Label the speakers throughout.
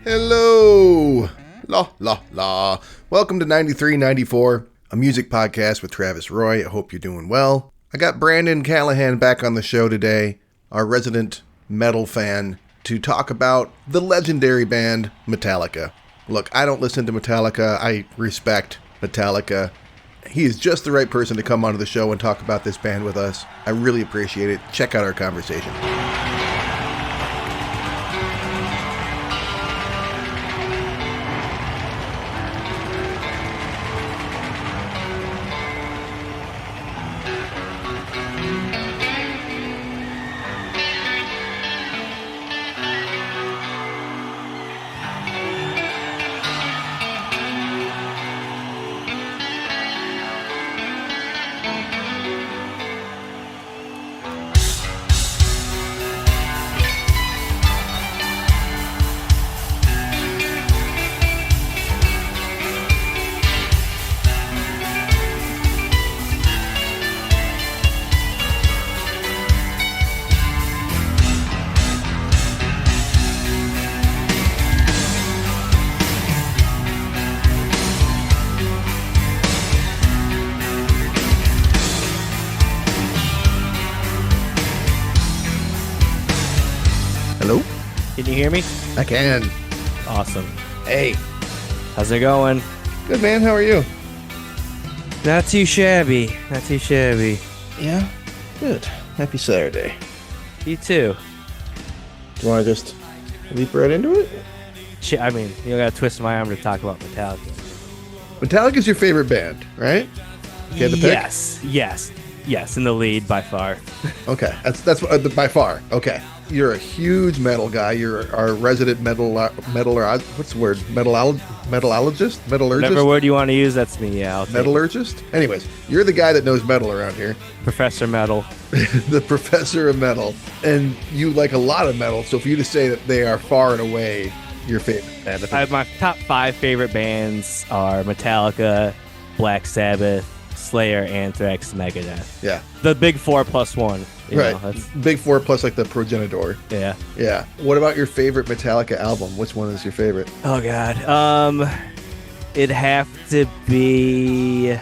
Speaker 1: Hello! La, la, la. Welcome to 9394, a music podcast with Travis Roy. I hope you're doing well. I got Brandon Callahan back on the show today, our resident metal fan, to talk about the legendary band Metallica. Look, I don't listen to Metallica. I respect Metallica. He is just the right person to come onto the show and talk about this band with us. I really appreciate it. Check out our conversation. Hello?
Speaker 2: Can you hear me?
Speaker 1: I can.
Speaker 2: Awesome.
Speaker 1: Hey.
Speaker 2: How's it going?
Speaker 1: Good, man. How are you?
Speaker 2: Not too shabby. Not too shabby.
Speaker 1: Yeah? Good. Happy Saturday.
Speaker 2: You too.
Speaker 1: Do you want to just leap right into it?
Speaker 2: I mean, you gotta twist my arm to talk about Metallica.
Speaker 1: Metallica's your favorite band, right? You had to pick?
Speaker 2: Yes, in the lead by far.
Speaker 1: Okay, that's by far. Okay, you're a huge metal guy. You're our resident what's the word? Metallurgist.
Speaker 2: Whatever word you want to use, that's me. Yeah,
Speaker 1: metallurgist. Anyways, you're the guy that knows metal around here.
Speaker 2: Professor Metal.
Speaker 1: The professor of metal, and you like a lot of metal. So for you to say that they are far and away your favorite band,
Speaker 2: My top 5 favorite bands are Metallica, Black Sabbath, Slayer, Anthrax, Megadeth.
Speaker 1: Yeah.
Speaker 2: The big 4 plus 1.
Speaker 1: Right. Big 4 plus like the progenitor.
Speaker 2: Yeah.
Speaker 1: Yeah. What about your favorite Metallica album? Which one is your favorite?
Speaker 2: Oh, God. It'd have to be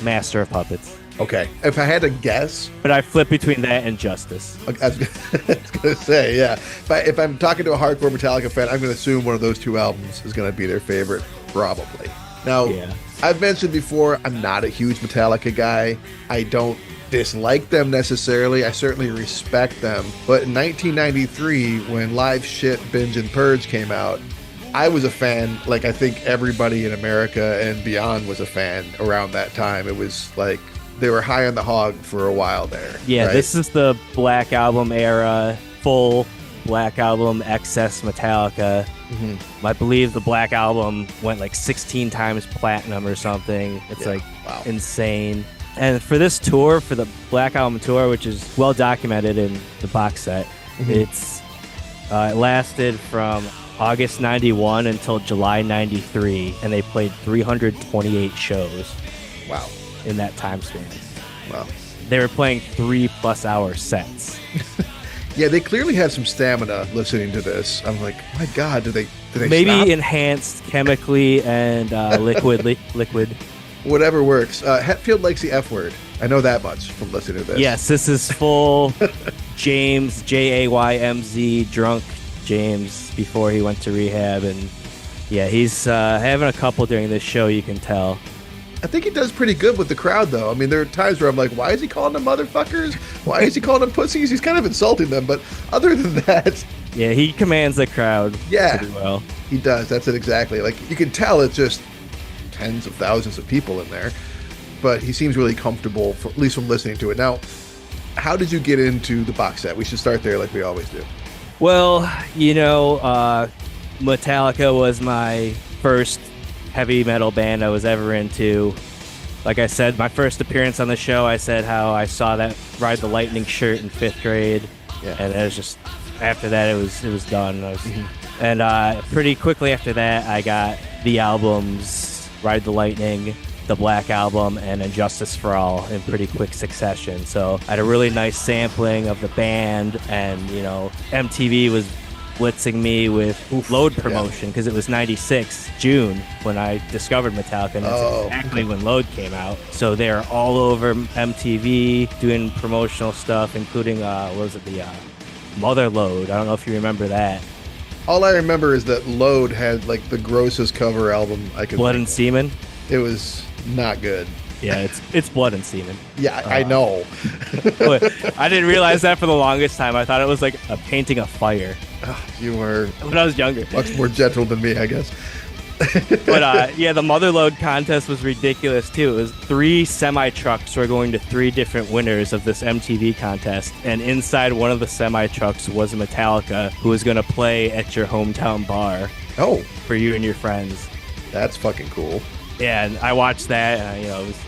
Speaker 2: Master of Puppets.
Speaker 1: Okay. If I had to guess.
Speaker 2: But I flip between that and Justice.
Speaker 1: I was going to say, yeah. If I'm talking to a hardcore Metallica fan, I'm going to assume one of those 2 albums is going to be their favorite, probably. Now, yeah. I've mentioned before, I'm not a huge Metallica guy. I don't dislike them necessarily. I certainly respect them. But in 1993, when Live Shit, Binge and Purge came out, I was a fan. Like, I think everybody in America and beyond was a fan around that time. It was like they were high on the hog for a while there.
Speaker 2: Yeah,
Speaker 1: right?
Speaker 2: This is the Black Album era, full Black Album, excess Metallica. Mm-hmm. I believe the Black Album went like 16 times platinum or something. It's wow. Insane. And for this tour, for the Black Album tour, which is well documented in the box set, mm-hmm. It lasted from August 91 until July 93, and they played 328 shows.
Speaker 1: Wow.
Speaker 2: In that time span.
Speaker 1: Wow.
Speaker 2: They were playing 3+ hour sets.
Speaker 1: Yeah, they clearly have some stamina listening to this. I'm like, my God, do they
Speaker 2: maybe
Speaker 1: stop?
Speaker 2: Enhanced chemically and liquid.
Speaker 1: Whatever works. Hetfield likes the F word. I know that much from listening to this.
Speaker 2: Yes, this is full James, Jaymz, drunk James before he went to rehab. And yeah, he's having a couple during this show, you can tell.
Speaker 1: I think he does pretty good with the crowd, though. I mean, there are times where I'm like, why is he calling them motherfuckers? Why is he calling them pussies? He's kind of insulting them, but other than that...
Speaker 2: Yeah, he commands the crowd pretty well.
Speaker 1: He does. That's it exactly. Like, you can tell it's just tens of thousands of people in there, but he seems really comfortable, at least from listening to it. Now, how did you get into the box set? We should start there like we always do.
Speaker 2: Well, Metallica was my first heavy metal band I was ever into. Like I said, my first appearance on the show, I said how I saw that Ride the Lightning shirt in 5th grade. Yeah. And it was just, after that, it was done. And pretty quickly after that, I got the albums Ride the Lightning, the Black Album, and Injustice for All in pretty quick succession. So I had a really nice sampling of the band, and, MTV was blitzing me with Load promotion because it was 96 June when I discovered Metallica, and that's exactly when Load came out. So they're all over MTV doing promotional stuff, including what was it, the Mother Load. I don't know if you remember that.
Speaker 1: All I remember is that Load had like the grossest cover album I could.
Speaker 2: Blood and Semen.
Speaker 1: It was not good.
Speaker 2: Yeah, it's blood and semen.
Speaker 1: Yeah, I know.
Speaker 2: I didn't realize that for the longest time. I thought it was like a painting of fire.
Speaker 1: You were
Speaker 2: when I was younger.
Speaker 1: Much more gentle than me, I guess.
Speaker 2: But yeah, the Mother Load contest was ridiculous too. It was 3 semi trucks were going to 3 different winners of this MTV contest, and inside one of the semi trucks was Metallica, who was going to play at your hometown bar.
Speaker 1: Oh,
Speaker 2: for you and your friends.
Speaker 1: That's fucking cool.
Speaker 2: Yeah, and I watched that, and it was.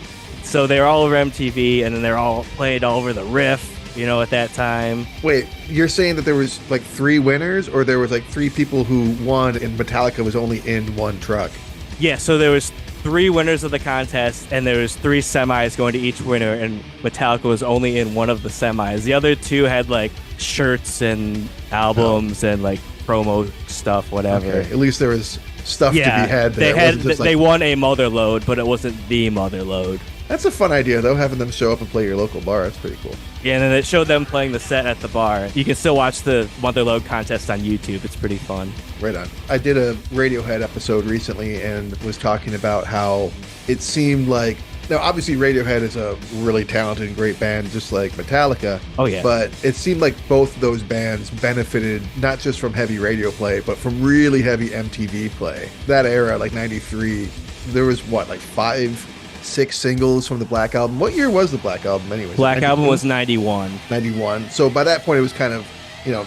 Speaker 2: So they're all over MTV, and then they're all played all over the Riff, at that time.
Speaker 1: Wait, you're saying that there was like 3 winners, or there was like 3 people who won and Metallica was only in one truck?
Speaker 2: Yeah, so there was 3 winners of the contest, and there was 3 semis going to each winner, and Metallica was only in one of the semis. The other 2 had like shirts and albums and like promo stuff, whatever. Okay.
Speaker 1: At least there was stuff to be had there.
Speaker 2: They won a Mother Load, but it wasn't the Mother Load.
Speaker 1: That's a fun idea, though, having them show up and play your local bar. That's pretty cool.
Speaker 2: Yeah, and then it showed them playing the set at the bar. You can still watch the Mother Load contest on YouTube. It's pretty fun.
Speaker 1: Right on. I did a Radiohead episode recently and was talking about how it seemed like... Now, obviously, Radiohead is a really talented and great band, just like Metallica.
Speaker 2: Oh, yeah.
Speaker 1: But it seemed like both those bands benefited not just from heavy radio play, but from really heavy MTV play. That era, like 93, there was, like 5... 6 singles from the Black Album. What year was the Black Album anyway?
Speaker 2: Black Album was 91.
Speaker 1: 91. So by that point, it was kind of,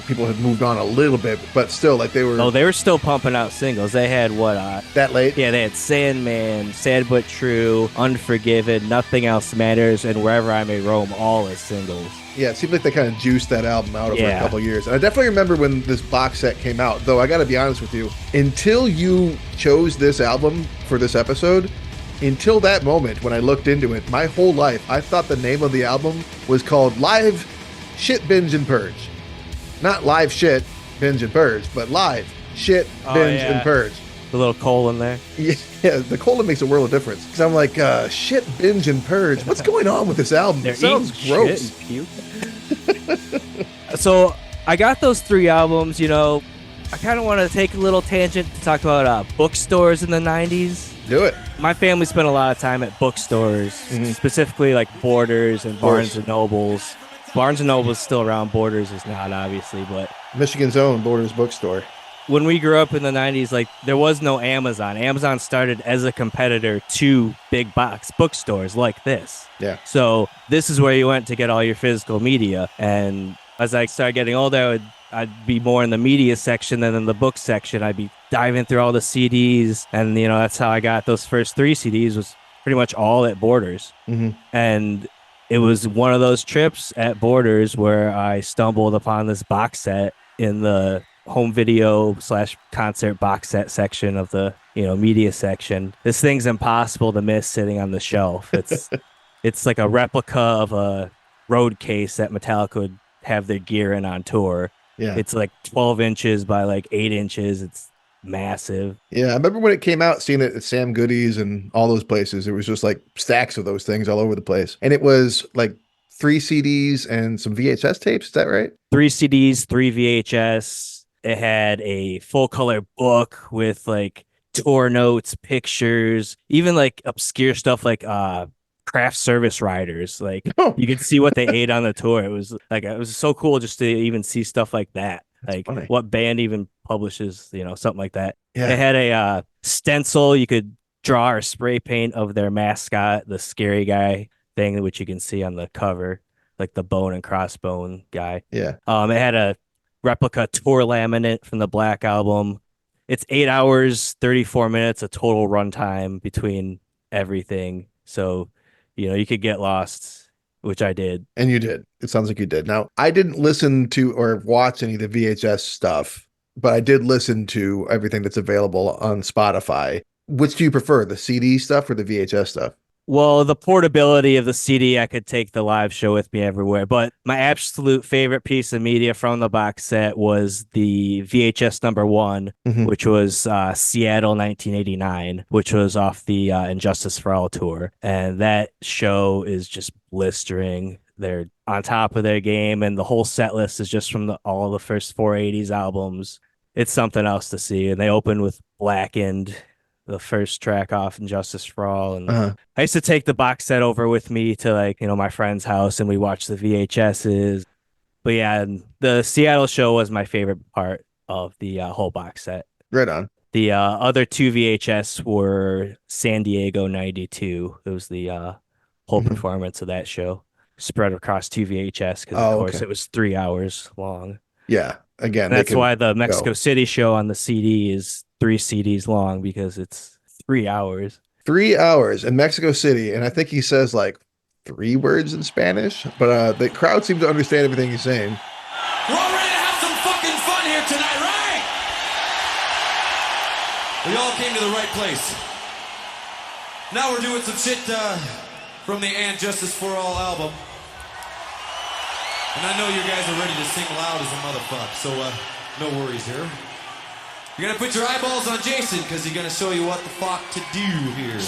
Speaker 1: people had moved on a little bit, but still, like they were...
Speaker 2: Oh, they were still pumping out singles. They had
Speaker 1: that late?
Speaker 2: Yeah, they had Sandman, Sad But True, Unforgiven, Nothing Else Matters, and Wherever I May Roam, all as singles.
Speaker 1: Yeah, it seemed like they kind of juiced that album out over a couple years. And I definitely remember when this box set came out, though I got to be honest with you, until you chose this album for this episode... Until that moment, when I looked into it, my whole life, I thought the name of the album was called Live Shit, Binge, and Purge. Not Live Shit, Binge, and Purge, but Live Shit, Binge, and Purge.
Speaker 2: The little colon there.
Speaker 1: Yeah, the colon makes a world of difference. Because I'm like, shit, binge, and purge. What's going on with this album?
Speaker 2: It
Speaker 1: sounds gross.
Speaker 2: So I got those 3 albums, I kind of want to take a little tangent to talk about bookstores in the 90s.
Speaker 1: Do it.
Speaker 2: My family spent a lot of time at bookstores, specifically like Borders and Barnes and Nobles. Barnes and Noble is still around. Borders is not, obviously, but
Speaker 1: Michigan's own Borders bookstore.
Speaker 2: When we grew up in the 90s, like there was no Amazon. Amazon started as a competitor to big box bookstores like this.
Speaker 1: Yeah.
Speaker 2: So this is where you went to get all your physical media. And as I started getting older, I'd be more in the media section than in the book section. I'd be diving through all the CDs, and that's how I got those first 3 CDs. Was pretty much all at Borders. And it was one of those trips at Borders where I stumbled upon this box set in the home video / concert box set section of the media section. This thing's impossible to miss sitting on the shelf. It's like a replica of a road case that Metallica would have their gear in on tour.
Speaker 1: Yeah.
Speaker 2: It's like 12 inches by like 8 inches. It's massive.
Speaker 1: Yeah, I remember when it came out, seeing it at Sam Goody's and all those places. It was just like stacks of those things all over the place. And it was like 3 CDs and some VHS tapes. Is that right?
Speaker 2: 3 CDs, 3 VHS. It had a full color book with like tour notes, pictures, even like obscure stuff like craft service riders. Like you could see what they ate on the tour. It was so cool just to even see stuff like that. That's funny. What band even publishes, something like that. Yeah. They had a stencil you could draw or spray paint of their mascot, the scary guy thing, which you can see on the cover, like the bone and crossbone guy.
Speaker 1: Yeah.
Speaker 2: It had a replica tour laminate from the Black Album. It's 8 hours, 34 minutes, a total runtime between everything. So, you could get lost, which I did.
Speaker 1: And you did. It sounds like you did. Now, I didn't listen to or watch any of the VHS stuff, but I did listen to everything that's available on Spotify. Which do you prefer, the CD stuff or the VHS stuff?
Speaker 2: Well, the portability of the CD, I could take the live show with me everywhere. But my absolute favorite piece of media from the box set was the VHS #1, which was Seattle 1989, which was off the Injustice for All tour. And that show is just blistering. They're on top of their game, and the whole set list is just from all the first 480s albums. It's something else to see. And they open with Blackened, the first track off Injustice for All. And I used to take the box set over with me to my friend's house, and we watched the VHSs. But yeah, the Seattle show was my favorite part of the whole box set.
Speaker 1: Right on.
Speaker 2: The other two VHS were San Diego 92. It was the whole performance of that show spread across two VHS because, of course, it was 3 hours long.
Speaker 1: Yeah. Again,
Speaker 2: that's why the Mexico City show on the CD is 3 CDs long, because it's 3 hours.
Speaker 1: 3 hours in Mexico City. And I think he says like 3 words in Spanish, but the crowd seems to understand everything he's saying.
Speaker 3: We're all ready to have some fucking fun here tonight, right? We all came to the right place. Now we're doing some shit from the And Justice for All album. And I know you guys are ready to sing loud as a motherfucker, so no worries here. You're gonna put your eyeballs on Jason, because he's gonna show you what the fuck to do here.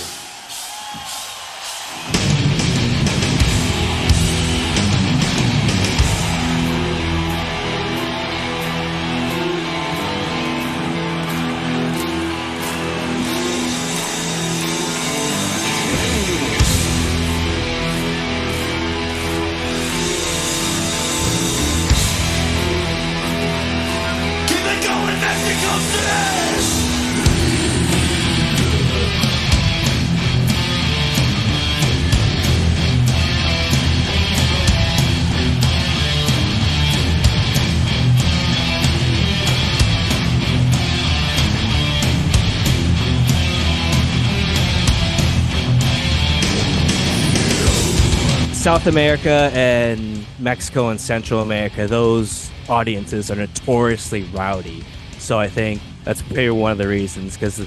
Speaker 2: South America and Mexico and Central America, those audiences are notoriously rowdy. So I think that's maybe one of the reasons, because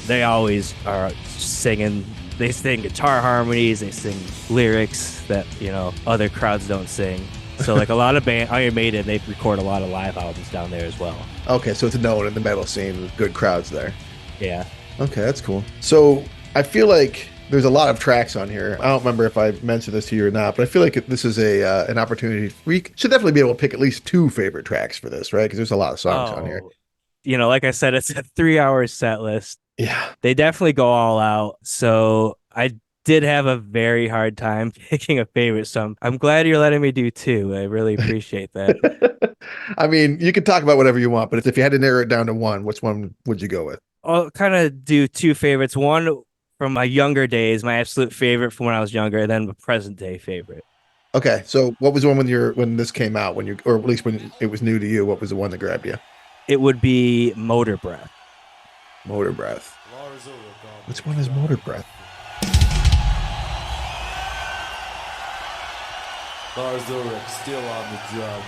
Speaker 2: they always are singing. They sing guitar harmonies, they sing lyrics that, other crowds don't sing. So like a lot of Iron Maiden, they record a lot of live albums down there as well.
Speaker 1: Okay, so it's known in the metal scene, good crowds there.
Speaker 2: Yeah.
Speaker 1: Okay, that's cool. So I feel like there's a lot of tracks on here. I don't remember if I mentioned this to you or not, but I feel like this is an opportunity. We should definitely be able to pick at least 2 favorite tracks for this, right? Because there's a lot of songs on here.
Speaker 2: Like I said, it's a 3-hour set list.
Speaker 1: Yeah.
Speaker 2: They definitely go all out. So I did have a very hard time picking a favorite. So I'm glad you're letting me do 2. I really appreciate that.
Speaker 1: I mean, you can talk about whatever you want, but if you had to narrow it down to 1, which one would you go with?
Speaker 2: I'll kind of do 2 favorites. One from my younger days, my absolute favorite from when I was younger, and then the present day favorite.
Speaker 1: Okay, so what was the one when this came out, or at least when it was new to you? What was the one that grabbed you?
Speaker 2: It would be Motor Breath.
Speaker 1: Motor Breath. Which one is Motor Breath?
Speaker 3: Lars Ulrich still on the drums.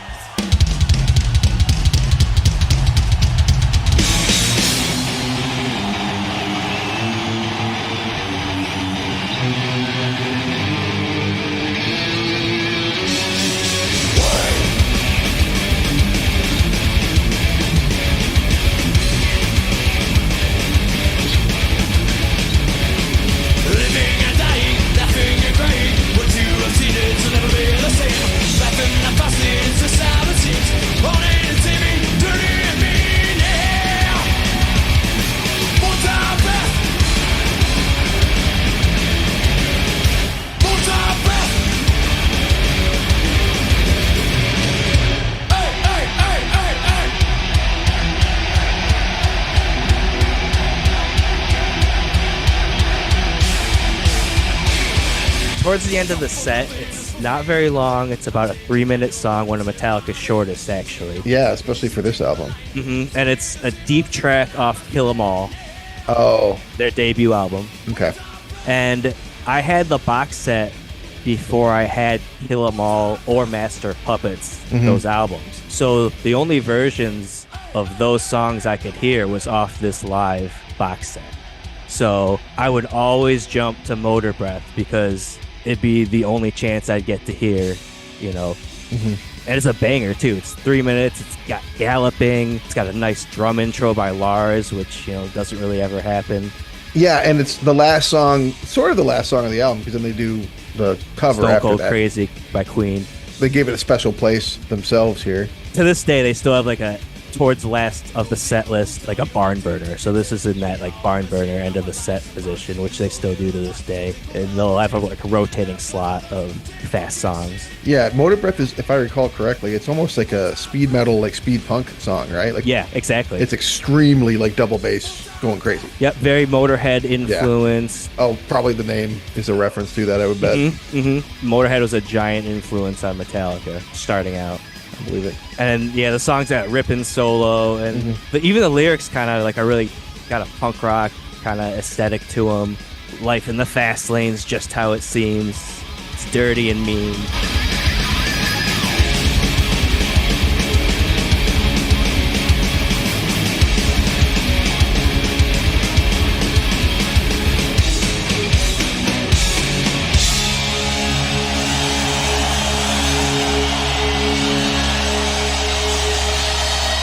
Speaker 2: Towards the end of the set, it's not very long. It's about a 3-minute song, one of Metallica's shortest, actually.
Speaker 1: Yeah, especially for this album.
Speaker 2: And it's a deep track off Kill 'Em All.
Speaker 1: Oh.
Speaker 2: Their debut album.
Speaker 1: Okay.
Speaker 2: And I had the box set before I had Kill 'Em All or Master of Puppets, those albums. So the only versions of those songs I could hear was off this live box set. So I would always jump to Motor Breath because it'd be the only chance I'd get to hear, you know.
Speaker 1: Mm-hmm.
Speaker 2: And it's a banger too. It's 3 minutes. It's got galloping. It's got a nice drum intro by Lars, which, you know, doesn't really ever happen.
Speaker 1: Yeah, and it's the last song, sort of the last song of the album, because then they do the cover
Speaker 2: Stone
Speaker 1: after
Speaker 2: Cold
Speaker 1: that.
Speaker 2: Crazy by Queen.
Speaker 1: They gave it a special place themselves here.
Speaker 2: To this day, they still have like a, towards the last of the set list, like a barn burner. So this is in that like barn burner end of the set position, which they still do to this day. And they'll have like a rotating slot of fast songs.
Speaker 1: Yeah, Motor Breath is, if I recall correctly, it's almost like a speed metal, like speed punk song, right? Like,
Speaker 2: yeah, exactly.
Speaker 1: it's extremely like double bass going crazy.
Speaker 2: Yep, very Motorhead influence.
Speaker 1: Yeah. Oh, probably the name is a reference to that, I would bet.
Speaker 2: Motorhead was a giant influence on Metallica starting out.
Speaker 1: I believe it.
Speaker 2: And yeah, the songs that ripping solo, and even the lyrics kind of like are really got a punk rock kind of aesthetic to them. Life in the fast lane's just how it seems. It's dirty and mean.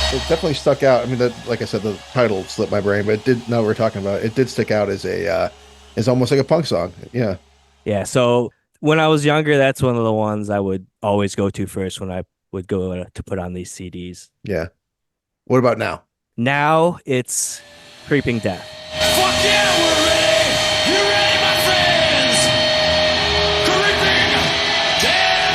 Speaker 1: It definitely stuck out. I mean, like I said, the title slipped my brain, but it did. Now we're talking about it, it did stick out as as almost like a punk song. Yeah.
Speaker 2: Yeah. So when I was younger, that's one of the ones I would always go to first when I would go to put on these CDs.
Speaker 1: Yeah. What about now?
Speaker 2: Now it's Creeping Death.
Speaker 3: Fuck yeah, we're ready! You ready, my friends? Creeping death!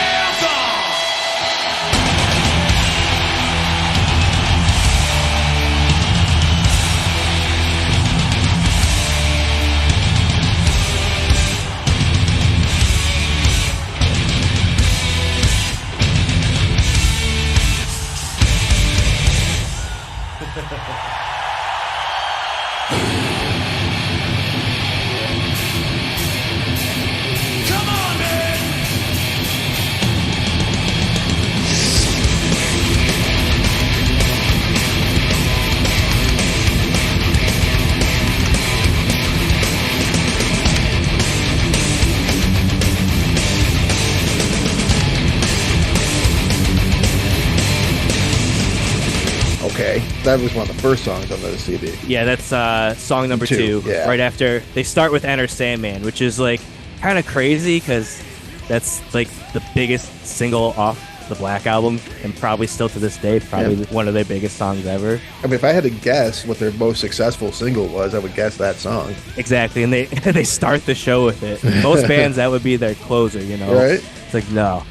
Speaker 3: Come on, man!
Speaker 1: Okay, that was one of the first songs on the CD.
Speaker 2: Yeah, that's song number two.
Speaker 1: Yeah.
Speaker 2: Right after they start with Enter Sandman, which is like kind of crazy because that's like the biggest single off the Black Album, and probably still to this day, probably one of their biggest songs ever.
Speaker 1: I mean, if I had to guess what their most successful single was, I would guess that song.
Speaker 2: Exactly, and they they start the show with it. Most bands, that would be their closer, you know?
Speaker 1: Right?
Speaker 2: It's like, no.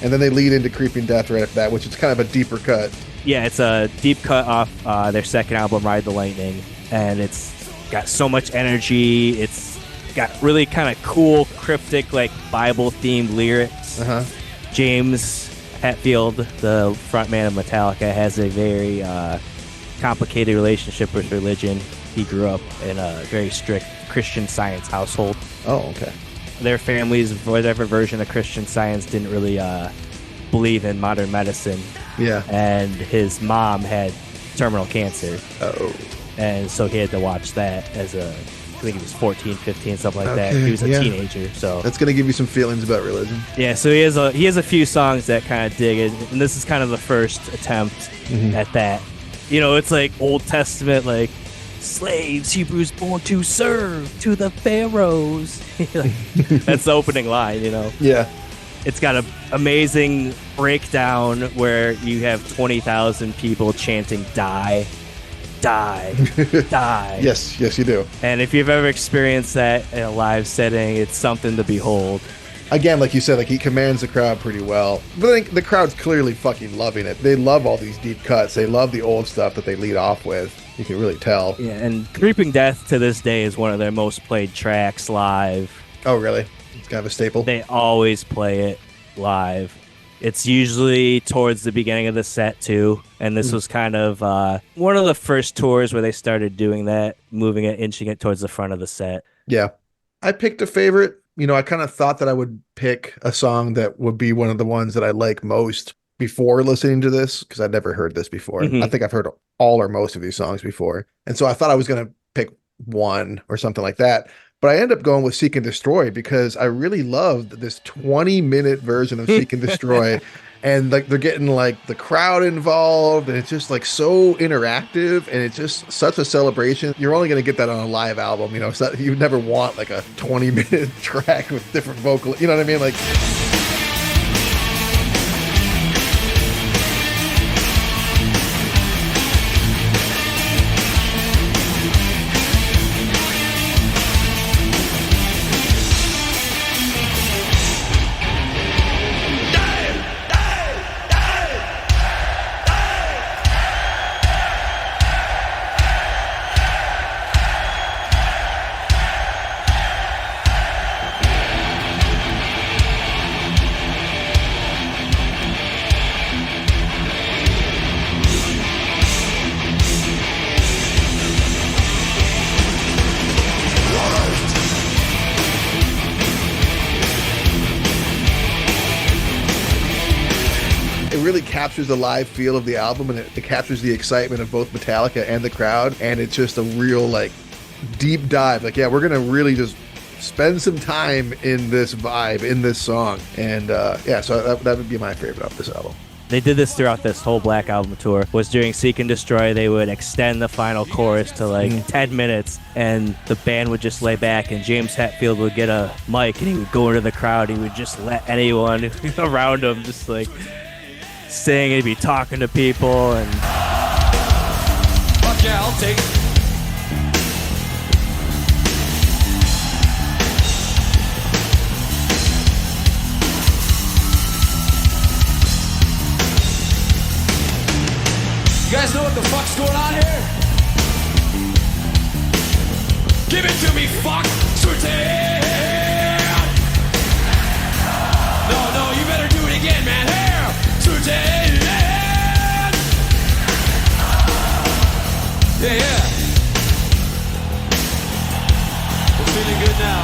Speaker 1: And then they lead into Creeping Death right after that, which is kind of a deeper cut.
Speaker 2: Yeah, it's a deep cut off their second album, Ride the Lightning, and it's got so much energy. It's got really kind of cool, cryptic, like Bible-themed lyrics.
Speaker 1: Uh-huh.
Speaker 2: James Hetfield, the frontman of Metallica, has a very complicated relationship with religion. He grew up in a very strict Christian Science household.
Speaker 1: Oh, okay.
Speaker 2: Their families, whatever version of Christian Science, didn't really believe in modern medicine.
Speaker 1: Yeah.
Speaker 2: And his mom had terminal cancer.
Speaker 1: Oh.
Speaker 2: And so he had to watch that as I think he was 14, 15, something like that.
Speaker 1: Okay,
Speaker 2: He was a
Speaker 1: yeah.
Speaker 2: teenager, so
Speaker 1: That's going to give you some feelings about religion.
Speaker 2: yeah. So he has a few songs that kind of dig it, and this is kind of the first attempt at that. You know, it's like Old Testament, like slaves, Hebrews born to serve to the pharaohs. Like, that's the opening line. You know,
Speaker 1: Yeah.
Speaker 2: it's got an amazing breakdown where you have 20,000 people chanting "Die, die, die."
Speaker 1: Yes, you do.
Speaker 2: And if you've ever experienced that in a live setting, it's something to behold.
Speaker 1: Again, like you said, like he commands the crowd pretty well. But I think the crowd's clearly fucking loving it. They love all these deep cuts. They love the old stuff that they lead off with. You can really tell.
Speaker 2: Yeah, and Creeping Death to this day is one of their most played tracks live.
Speaker 1: Oh, really? It's kind of a staple.
Speaker 2: They always play it live. It's usually towards the beginning of the set, too. And this was kind of one of the first tours where they started doing that, moving it, inching it towards the front of the set.
Speaker 1: Yeah. I picked a favorite. You know, I kind of thought that I would pick a song that would be one of the ones that I like most before listening to this, because I'd never heard this before. I think I've heard all or most of these songs before. And so I thought I was going to pick 1 or something like that. But I end up going with Seek and Destroy because I really loved this 20-minute version of Seek and Destroy. And like they're getting like the crowd involved, and it's just like so interactive, and it's just such a celebration. You're only going to get that on a live album, you know. So you never want like a 20-minute track with different vocal, you know what I mean? Like. Really captures the live feel of the album, and it captures the excitement of both Metallica and the crowd, and it's just a real like deep dive. Like, yeah, we're gonna really just spend some time in this vibe, in this song, and yeah, so that would be my favorite of this album.
Speaker 2: They did this throughout this whole Black Album tour. Was during Seek and Destroy, they would extend the final chorus to like 10 minutes, and the band would just lay back, and James Hetfield would get a mic, and he would go into the crowd. He would just let anyone around him just like sing. He'd be talking to people, and
Speaker 3: fuck yeah, I'll take it. You guys know what the fuck's going on here? Give it to me, fuck! No, you better do it again, man. Here! Yeah. We're feeling good now.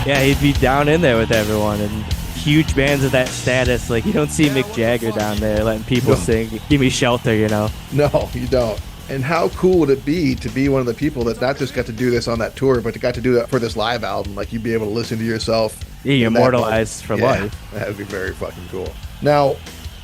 Speaker 2: Yeah, he'd be down in there with everyone, and huge bands of that status, like you don't see Mick Jagger down there letting people sing "Give Me Shelter," you know?
Speaker 1: No, you don't. And how cool would it be to be one of the people that not just got to do this on that tour, but got to do that for this live album? Like, you'd be able to listen to yourself.
Speaker 2: Yeah, you're immortalized for life.
Speaker 1: That would be very fucking cool. Now,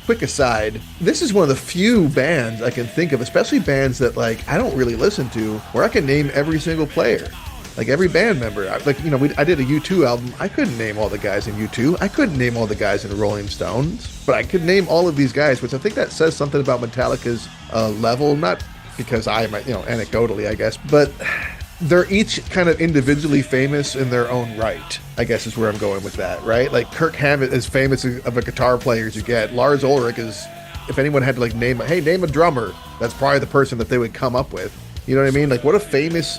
Speaker 1: quick aside, this is one of the few bands I can think of, especially bands that, like, I don't really listen to, where I can name every single player. Like, every band member. Like, you know, I did a U2 album. I couldn't name all the guys in U2. I couldn't name all the guys in Rolling Stones. But I could name all of these guys, which I think that says something about Metallica's level. Not because I might, you know, anecdotally, I guess, but they're each kind of individually famous in their own right, I guess is where I'm going with that, right? Like, Kirk Hammett is famous of a guitar player as you get. Lars Ulrich is, if anyone had to like name a drummer, that's probably the person that they would come up with. You know what I mean? Like, what a famous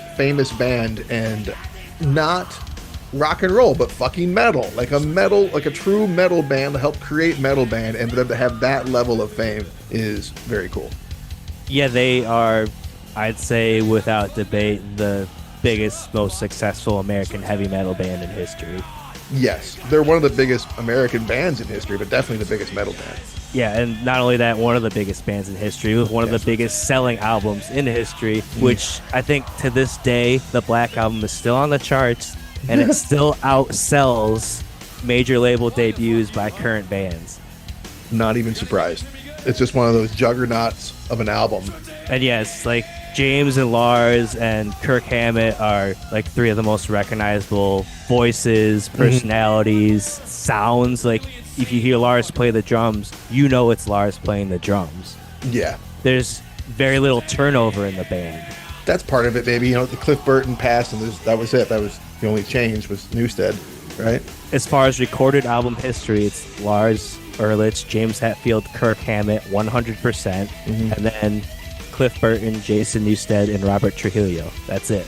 Speaker 1: band, and not rock and roll, but fucking metal. Like a true metal band, to help create metal band, and for them to have that level of fame is very cool.
Speaker 2: Yeah, they are, I'd say, without debate, the biggest, most successful American heavy metal band in history.
Speaker 1: Yes, they're one of the biggest American bands in history, but definitely the biggest metal band.
Speaker 2: Yeah, and not only that, one of the biggest bands in history, with one of the biggest selling albums in history, which I think to this day, the Black Album is still on the charts, and it still outsells major label debuts by current bands.
Speaker 1: Not even surprised. It's just one of those juggernauts of an album.
Speaker 2: And yes, like James and Lars and Kirk Hammett are like three of the most recognizable voices, personalities, sounds. Like, if you hear Lars play the drums, you know it's Lars playing the drums.
Speaker 1: Yeah.
Speaker 2: There's very little turnover in the band.
Speaker 1: That's part of it, maybe. You know, the Cliff Burton passed, and that was it. That was the only change, was Newsted, right? As
Speaker 2: far as recorded album history, it's Lars Ulrich, James Hetfield, Kirk Hammett, 100%. And then Cliff Burton, Jason Newsted, and Robert Trujillo. That's it.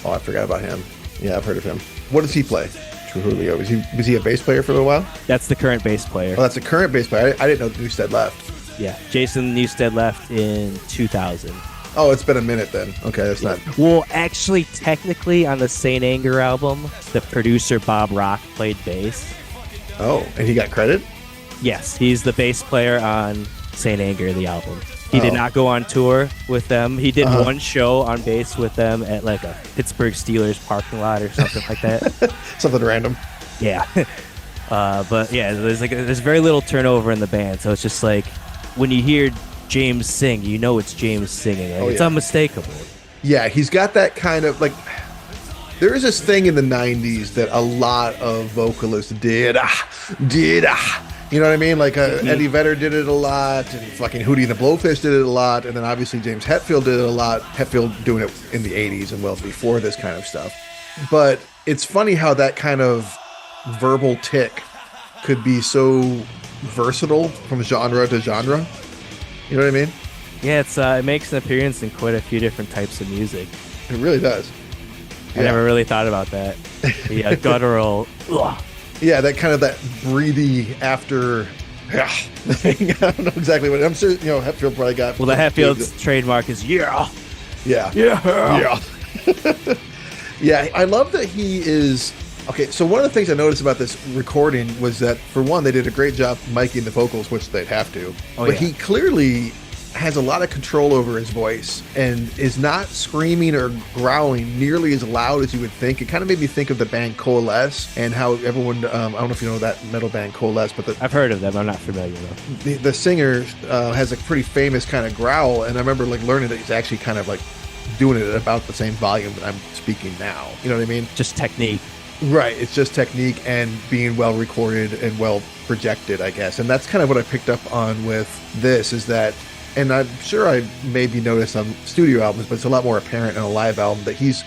Speaker 1: Oh, I forgot about him. Yeah, I've heard of him. What does he play? Trujillo. Was he a bass player for a little while?
Speaker 2: That's the current bass player.
Speaker 1: Oh, that's the current bass player. I didn't know Newsted left.
Speaker 2: Yeah, Jason Newsted left in 2000.
Speaker 1: Oh, it's been a minute then. Okay, that's not...
Speaker 2: Well, actually, technically, on the Saint Anger album, the producer Bob Rock played bass.
Speaker 1: Oh, and he got credit?
Speaker 2: Yes, he's the bass player on Saint Anger, the album. He did not go on tour with them. He did one show on bass with them at like a Pittsburgh Steelers parking lot or something like that.
Speaker 1: Something random.
Speaker 2: Yeah. But yeah, there's very little turnover in the band. So it's just like when you hear James sing, you know it's James singing. Like, it's unmistakable.
Speaker 1: Yeah, he's got that kind of like. There is this thing in the 90s that a lot of vocalists did. You know what I mean? Like Eddie Vedder did it a lot, and fucking Hootie and the Blowfish did it a lot, and then obviously James Hetfield did it a lot. Hetfield doing it in the 80s and well before this kind of stuff. But it's funny how that kind of verbal tick could be so versatile from genre to genre. You know what I mean?
Speaker 2: Yeah, it makes an appearance in quite a few different types of music.
Speaker 1: It really does.
Speaker 2: I never really thought about that. The guttural.
Speaker 1: Yeah, that kind of that breathy after thing. I don't know exactly what I'm sure. Hetfield probably got.
Speaker 2: Well, the Hetfield's trademark is yeah.
Speaker 1: Yeah. I love that he is. Okay, so one of the things I noticed about this recording was that, for one, they did a great job miking the vocals, which they'd have to. But he clearly has a lot of control over his voice and is not screaming or growling nearly as loud as you would think. It kind of made me think of the band Coalesce and how everyone, I don't know if you know that metal band Coalesce, but
Speaker 2: I've heard of them. I'm not familiar though.
Speaker 1: The singer has a pretty famous kind of growl, and I remember like learning that he's actually kind of like doing it at about the same volume that I'm speaking now. You know what I mean?
Speaker 2: Just technique.
Speaker 1: Right. It's just technique and being well recorded and well projected, I guess. And that's kind of what I picked up on with this, is that, and I'm sure I maybe noticed on studio albums, but it's a lot more apparent on a live album, that he's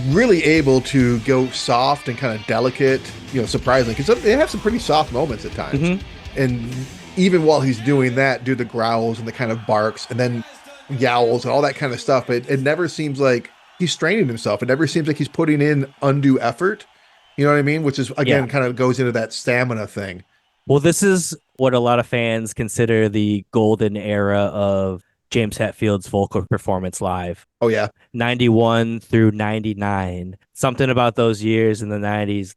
Speaker 1: really able to go soft and kind of delicate, surprisingly, because they have some pretty soft moments at times. Mm-hmm. And even while he's doing that, do the growls and the kind of barks and then yowls and all that kind of stuff. It never seems like he's straining himself. It never seems like he's putting in undue effort. You know what I mean? Which is, again, kind of goes into that stamina thing.
Speaker 2: Well, this is what a lot of fans consider the golden era of James Hetfield's vocal performance live.
Speaker 1: Oh, yeah.
Speaker 2: 91 through 99. Something about those years in the 90s.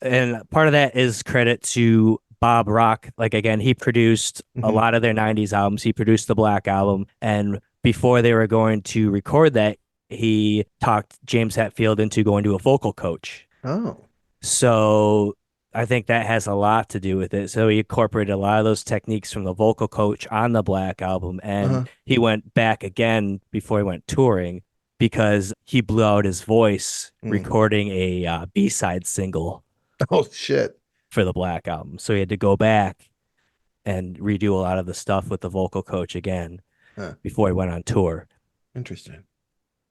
Speaker 2: And part of that is credit to Bob Rock. Like, again, he produced a lot of their 90s albums. He produced the Black Album. And before they were going to record that, he talked James Hetfield into going to a vocal coach.
Speaker 1: Oh.
Speaker 2: So I think that has a lot to do with it. So he incorporated a lot of those techniques from the vocal coach on the Black Album. And he went back again before he went touring because he blew out his voice recording a B-side single.
Speaker 1: Oh, shit.
Speaker 2: For the Black Album. So he had to go back and redo a lot of the stuff with the vocal coach again before he went on tour.
Speaker 1: Interesting.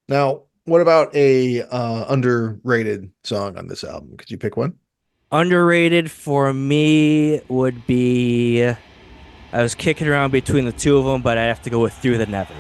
Speaker 1: Now, what about a underrated song on this album? Could you pick one?
Speaker 2: Underrated for me would be, I was kicking around between the two of them, but I have to go with Through the Never.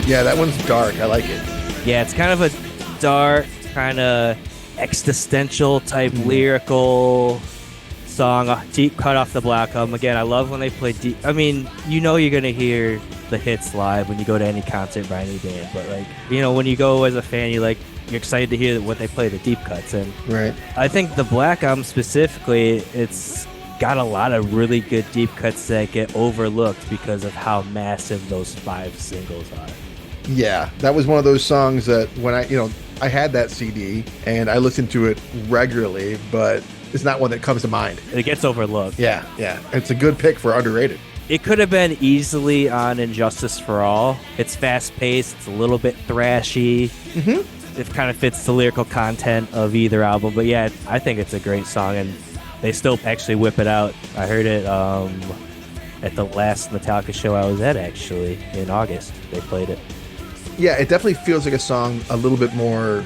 Speaker 1: Yeah, that one's dark. I like it.
Speaker 2: Yeah, it's kind of a dark, kind of existential type lyrical song, deep cut off the Black Album. Again, I love when they play deep. I mean, you're going to hear the hits live when you go to any concert by any band, but when you go as a fan, you're excited to hear what they play, the deep cuts. And
Speaker 1: right.
Speaker 2: I think the Black Album specifically, it's got a lot of really good deep cuts that get overlooked because of how massive those 5 singles are.
Speaker 1: Yeah, that was one of those songs that when I had that CD and I listened to it regularly, but it's not one that comes to mind.
Speaker 2: It gets overlooked.
Speaker 1: Yeah. It's a good pick for underrated.
Speaker 2: It could have been easily on Injustice for All. It's fast-paced. It's a little bit thrashy. Mm-hmm. It kind of fits the lyrical content of either album. But yeah, I think it's a great song, and they still actually whip it out. I heard it at the last Metallica show I was at, actually, in August. They played it.
Speaker 1: Yeah, it definitely feels like a song a little bit more.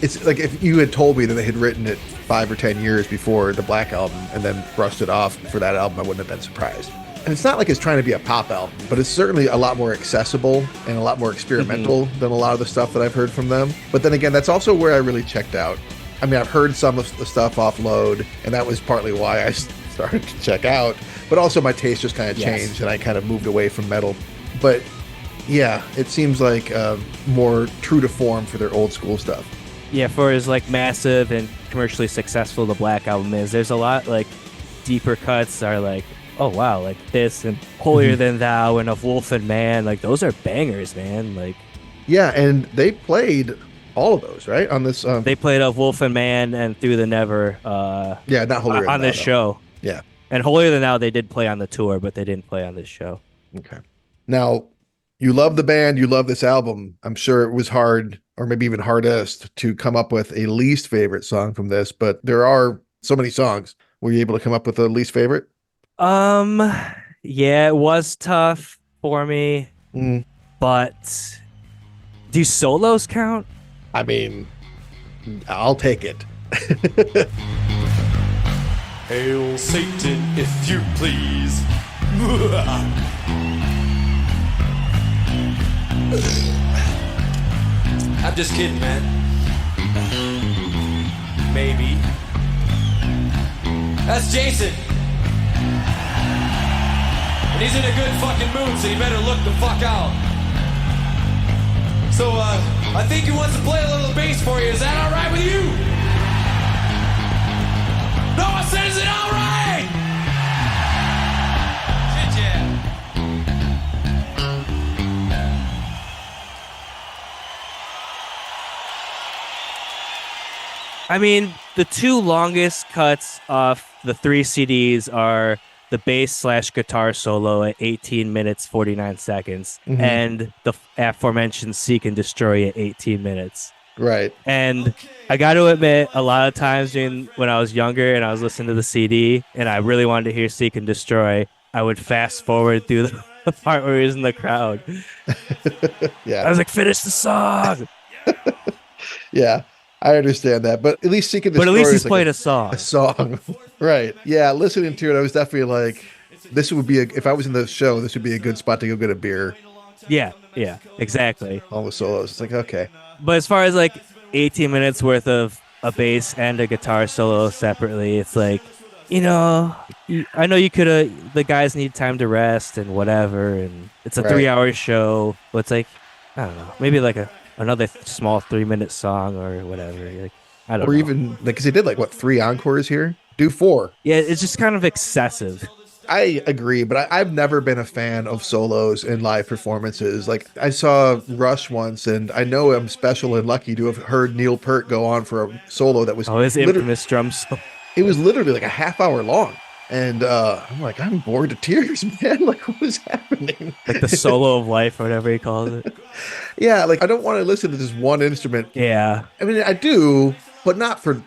Speaker 1: It's like if you had told me that they had written it 5 or 10 years before the Black Album and then brushed it off for that album, I wouldn't have been surprised. And it's not like it's trying to be a pop album, but it's certainly a lot more accessible and a lot more experimental than a lot of the stuff that I've heard from them. But then again, that's also where I really checked out. I mean, I've heard some of the stuff offload, and that was partly why I started to check out. But also my taste just kind of changed, and I kind of moved away from metal. But yeah, it seems like more true to form for their old school stuff.
Speaker 2: Yeah, for as like massive and commercially successful the Black Album is, there's a lot like deeper cuts are like, oh wow, like this and Holier Than Thou and Of Wolf and Man, like those are bangers, man. Like,
Speaker 1: yeah, and they played all of those right on this.
Speaker 2: They played Of Wolf and Man and Through the Never.
Speaker 1: Yeah, not Holier
Speaker 2: on this show.
Speaker 1: Yeah,
Speaker 2: and Holier Than Thou they did play on the tour, but they didn't play on this show.
Speaker 1: Okay, now you love the band, you love this album. I'm sure it was hard, or maybe even hardest, to come up with a least favorite song from this. But there are so many songs. Were you able to come up with a least favorite?
Speaker 2: Yeah, it was tough for me, but do solos count?
Speaker 1: I mean, I'll take it.
Speaker 3: Hail Satan, if you please. I'm just kidding, man. Maybe. That's Jason. And he's in a good fucking mood, so you better look the fuck out. So, I think he wants to play a little bass for you. Is that alright with you? No, I said, is it alright? Shit, yeah.
Speaker 2: I mean, the two longest cuts off the 3 CDs are the bass/guitar solo at 18 minutes 49 seconds and the aforementioned Seek and Destroy at 18 minutes.
Speaker 1: Right.
Speaker 2: And I got to admit, a lot of times when I was younger and I was listening to the CD and I really wanted to hear Seek and Destroy, I would fast forward through the part where he was in the crowd.
Speaker 1: Yeah.
Speaker 2: I was like, finish the song.
Speaker 1: Yeah. I understand that, but at least Seeking the
Speaker 2: But at
Speaker 1: Story
Speaker 2: least he's
Speaker 1: is
Speaker 2: played
Speaker 1: like
Speaker 2: a song.
Speaker 1: A song, right? Yeah, listening to it, I was definitely like, "This would be if I was in the show, this would be a good spot to go get a beer."
Speaker 2: Yeah, exactly.
Speaker 1: All the solos, it's like okay.
Speaker 2: But as far as like 18 minutes worth of a bass and a guitar solo separately, it's like, you know, I know you could have. The guys need time to rest and whatever, and it's a 3-hour show. But it's like, I don't know, maybe like another small 3-minute song or whatever. Like, I don't know.
Speaker 1: Or even because they did like 3 encores here. Do 4.
Speaker 2: Yeah, it's just kind of excessive.
Speaker 1: I agree, but I've never been a fan of solos in live performances. Like I saw Rush once, and I know I'm special and lucky to have heard Neil Peart go on for a solo that was
Speaker 2: his infamous drum solo.
Speaker 1: It was literally like a half-hour long. And I'm like, I'm bored to tears, man. Like, what is happening?
Speaker 2: Like the solo of life or whatever he calls it.
Speaker 1: Yeah, like I don't want to listen to this one instrument.
Speaker 2: Yeah.
Speaker 1: I mean, I do, but not for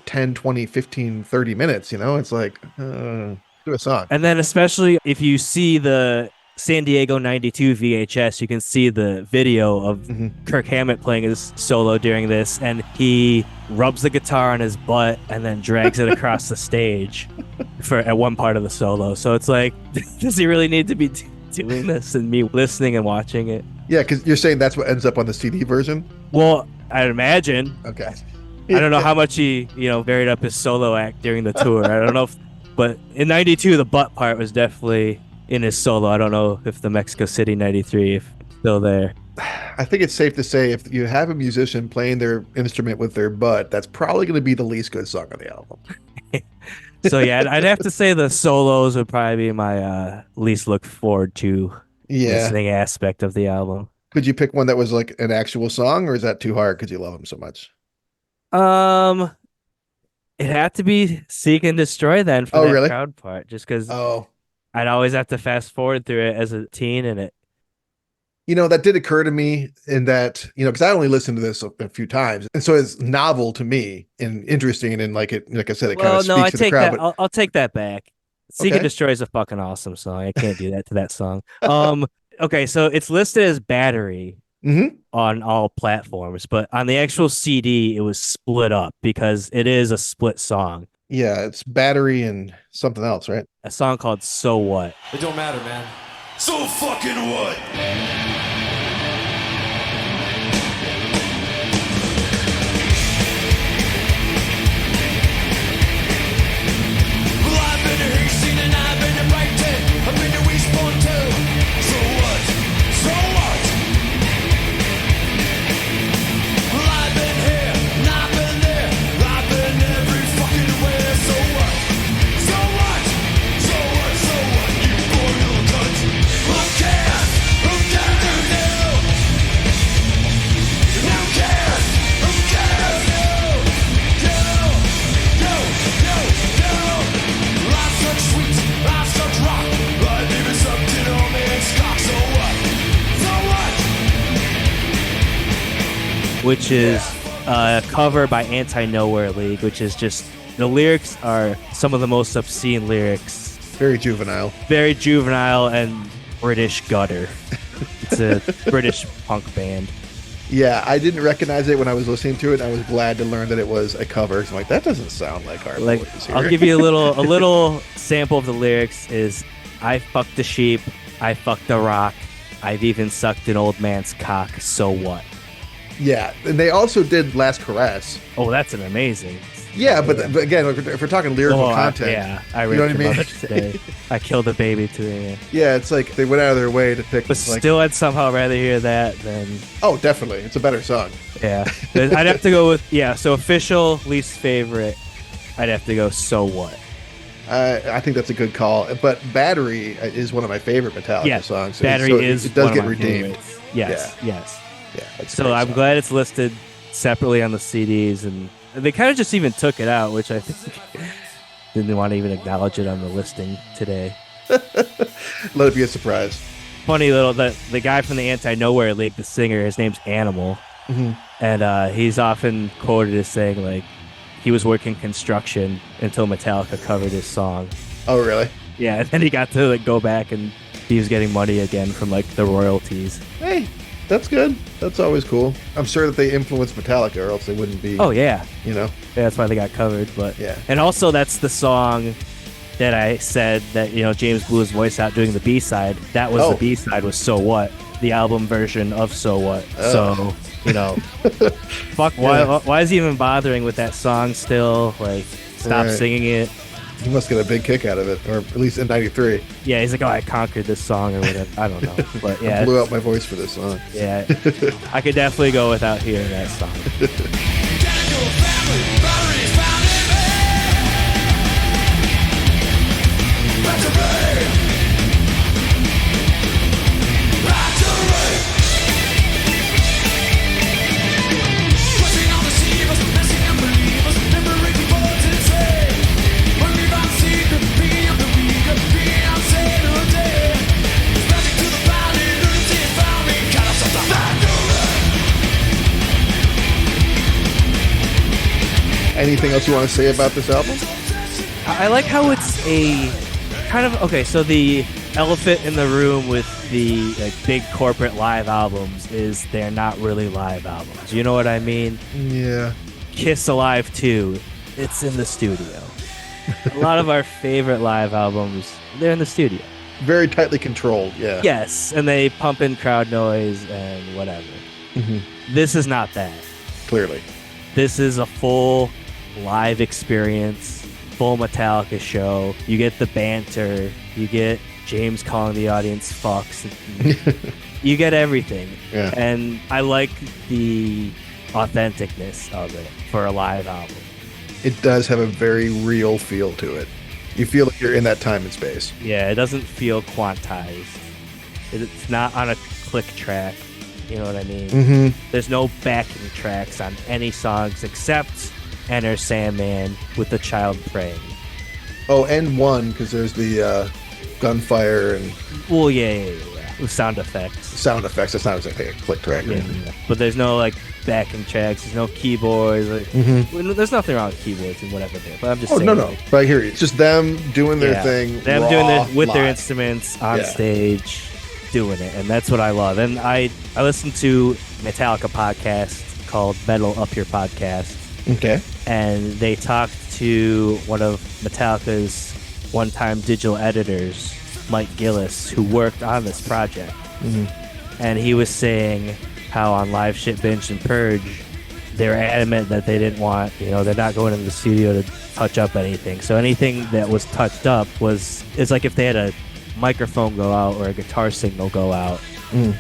Speaker 1: 10, 20, 15, 30 minutes, you know? It's like, do a song.
Speaker 2: And then especially if you see the San Diego 92 VHS, you can see the video of Kirk Hammett playing his solo during this, and he rubs the guitar on his butt and then drags it across the stage at one part of the solo. So it's like, does he really need to be doing this and me listening and watching it?
Speaker 1: Yeah, because you're saying that's what ends up on the CD version?
Speaker 2: Well, I'd imagine.
Speaker 1: Okay.
Speaker 2: I don't know how much he, varied up his solo act during the tour. I don't know but in 92, the butt part was definitely in his solo. I don't know if the Mexico City 93 if still there.
Speaker 1: I think it's safe to say if you have a musician playing their instrument with their butt, that's probably going to be the least good song on the album.
Speaker 2: So yeah, I'd have to say the solos would probably be my least look forward to listening aspect of the album.
Speaker 1: Could you pick one that was like an actual song, or is that too hard because you love them so much?
Speaker 2: It had to be Seek and Destroy then for that
Speaker 1: really?
Speaker 2: crowd part, just because I'd always have to fast forward through it as a teen, and it.
Speaker 1: That did occur to me in that, because I only listened to this a few times. And so it's novel to me and interesting. And like I said, it kind of speaks to the crowd.
Speaker 2: But I'll take that back. Seek and Destroy is a fucking awesome song. I can't do that to that song. Okay, so it's listed as Battery on all platforms, but on the actual CD, it was split up because it is a split song.
Speaker 1: Yeah, it's Battery and something else, right?
Speaker 2: A song called So What.
Speaker 3: It don't matter, man. So fucking what? Well, I've been to Hastings and I've been to Brighton. I've been to Eastbourne too. So what? So what? Well, I've been here and I've been there. I've been every fucking where. So what? So what? So what? So what? You poor little cunt. Who cares? Who cares? Who knew? Who cares? Who cares? Life's such sweet, life's such rock. Life even something on me and Scott. So what? So what?
Speaker 2: Which is a cover by Anti-Nowhere League, which is just, the lyrics are some of the most obscene lyrics.
Speaker 1: Very juvenile.
Speaker 2: Very juvenile and British gutter. It's a British punk band.
Speaker 1: Yeah, I didn't recognize it when I was listening to it. I was glad to learn that it was a cover. So I'm like, that doesn't sound like our boys here.
Speaker 2: I'll give you a little sample of the lyrics is, I fucked a sheep, I fucked a rock, I've even sucked an old man's cock, so what?
Speaker 1: Yeah, and they also did Last Caress.
Speaker 2: Oh, that's an amazing.
Speaker 1: Yeah, but again, if we're talking lyrical content,
Speaker 2: I
Speaker 1: you know what I mean?
Speaker 2: Today. I killed a baby today.
Speaker 1: Yeah, it's like they went out of their way to pick.
Speaker 2: But still, I'd somehow rather hear that than.
Speaker 1: Oh, definitely, it's a better song.
Speaker 2: Yeah, I'd have to go with So official least favorite, I'd have to go So What.
Speaker 1: I think that's a good call. But Battery is one of my favorite Metallica songs.
Speaker 2: Battery is
Speaker 1: it does
Speaker 2: one
Speaker 1: get
Speaker 2: of my
Speaker 1: redeemed.
Speaker 2: favorites. Yes, yes.
Speaker 1: Yeah.
Speaker 2: So I'm glad it's listed separately on the CDs, and they kind of just even took it out, which I think didn't want to even acknowledge it on the listing today.
Speaker 1: Let it be a surprise.
Speaker 2: Funny little, the guy from the Anti-Nowhere League, the singer, his name's Animal, and he's often quoted as saying, like, he was working construction until Metallica covered his song.
Speaker 1: Oh, really?
Speaker 2: Yeah, and then he got to go back, and he was getting money again from like the royalties.
Speaker 1: Hey, that's good. That's always cool. I'm sure that they influenced Metallica, or else they wouldn't be.
Speaker 2: Oh yeah,
Speaker 1: Yeah,
Speaker 2: that's why they got covered. But
Speaker 1: yeah,
Speaker 2: and also that's the song that I said that James blew his voice out doing the B-side. That was the B-side was So What, the album version of So What. So fuck. Why is he even bothering with that song still? Like, stop singing it.
Speaker 1: He must get a big kick out of it, or at least in '93.
Speaker 2: Yeah, he's like, I conquered this song or whatever. I don't know, but yeah,
Speaker 1: I blew out my voice for this song.
Speaker 2: Yeah, I could definitely go without hearing that song.
Speaker 1: Anything else you want to say about this album?
Speaker 2: I like how it's a kind of so the elephant in the room with the big corporate live albums is they're not really live albums. You know what I mean?
Speaker 1: Yeah.
Speaker 2: Kiss Alive 2, it's in the studio. A lot of our favorite live albums, they're in the studio.
Speaker 1: Very tightly controlled, yeah.
Speaker 2: Yes, and they pump in crowd noise and whatever. This is not that.
Speaker 1: Clearly. This
Speaker 2: is a full live experience, full Metallica show. You get the banter, you get James calling the audience fucks, you get everything.
Speaker 1: Yeah.
Speaker 2: And I like the authenticness of it for a live album.
Speaker 1: It does have a very real feel to it. You feel like you're in that time and space.
Speaker 2: Yeah, it doesn't feel quantized. It's not on a click track. You know what I mean? There's no backing tracks on any songs except Enter Sandman with the child praying.
Speaker 1: Oh, and one, because there's the gunfire and...
Speaker 2: Well, yeah. With sound effects.
Speaker 1: Sound effects. That's not exactly a click track.
Speaker 2: Yeah. But there's no, backing tracks. There's no keyboards. There's nothing wrong with keyboards and whatever there. But I'm just saying...
Speaker 1: No. But I hear you. It's just them doing their thing.
Speaker 2: Them doing with their instruments on stage. doing it, and that's what I love. And I listen to Metallica podcast called Metal Up Your Podcast.
Speaker 1: Okay.
Speaker 2: And they talked to one of Metallica's one-time digital editors, Mike Gillis, who worked on this project. And he was saying how on live shit Binge and Purge, they're adamant that they didn't want, they're not going into the studio to touch up anything. So anything that was touched up it's like if they had a microphone go out or a guitar signal go out,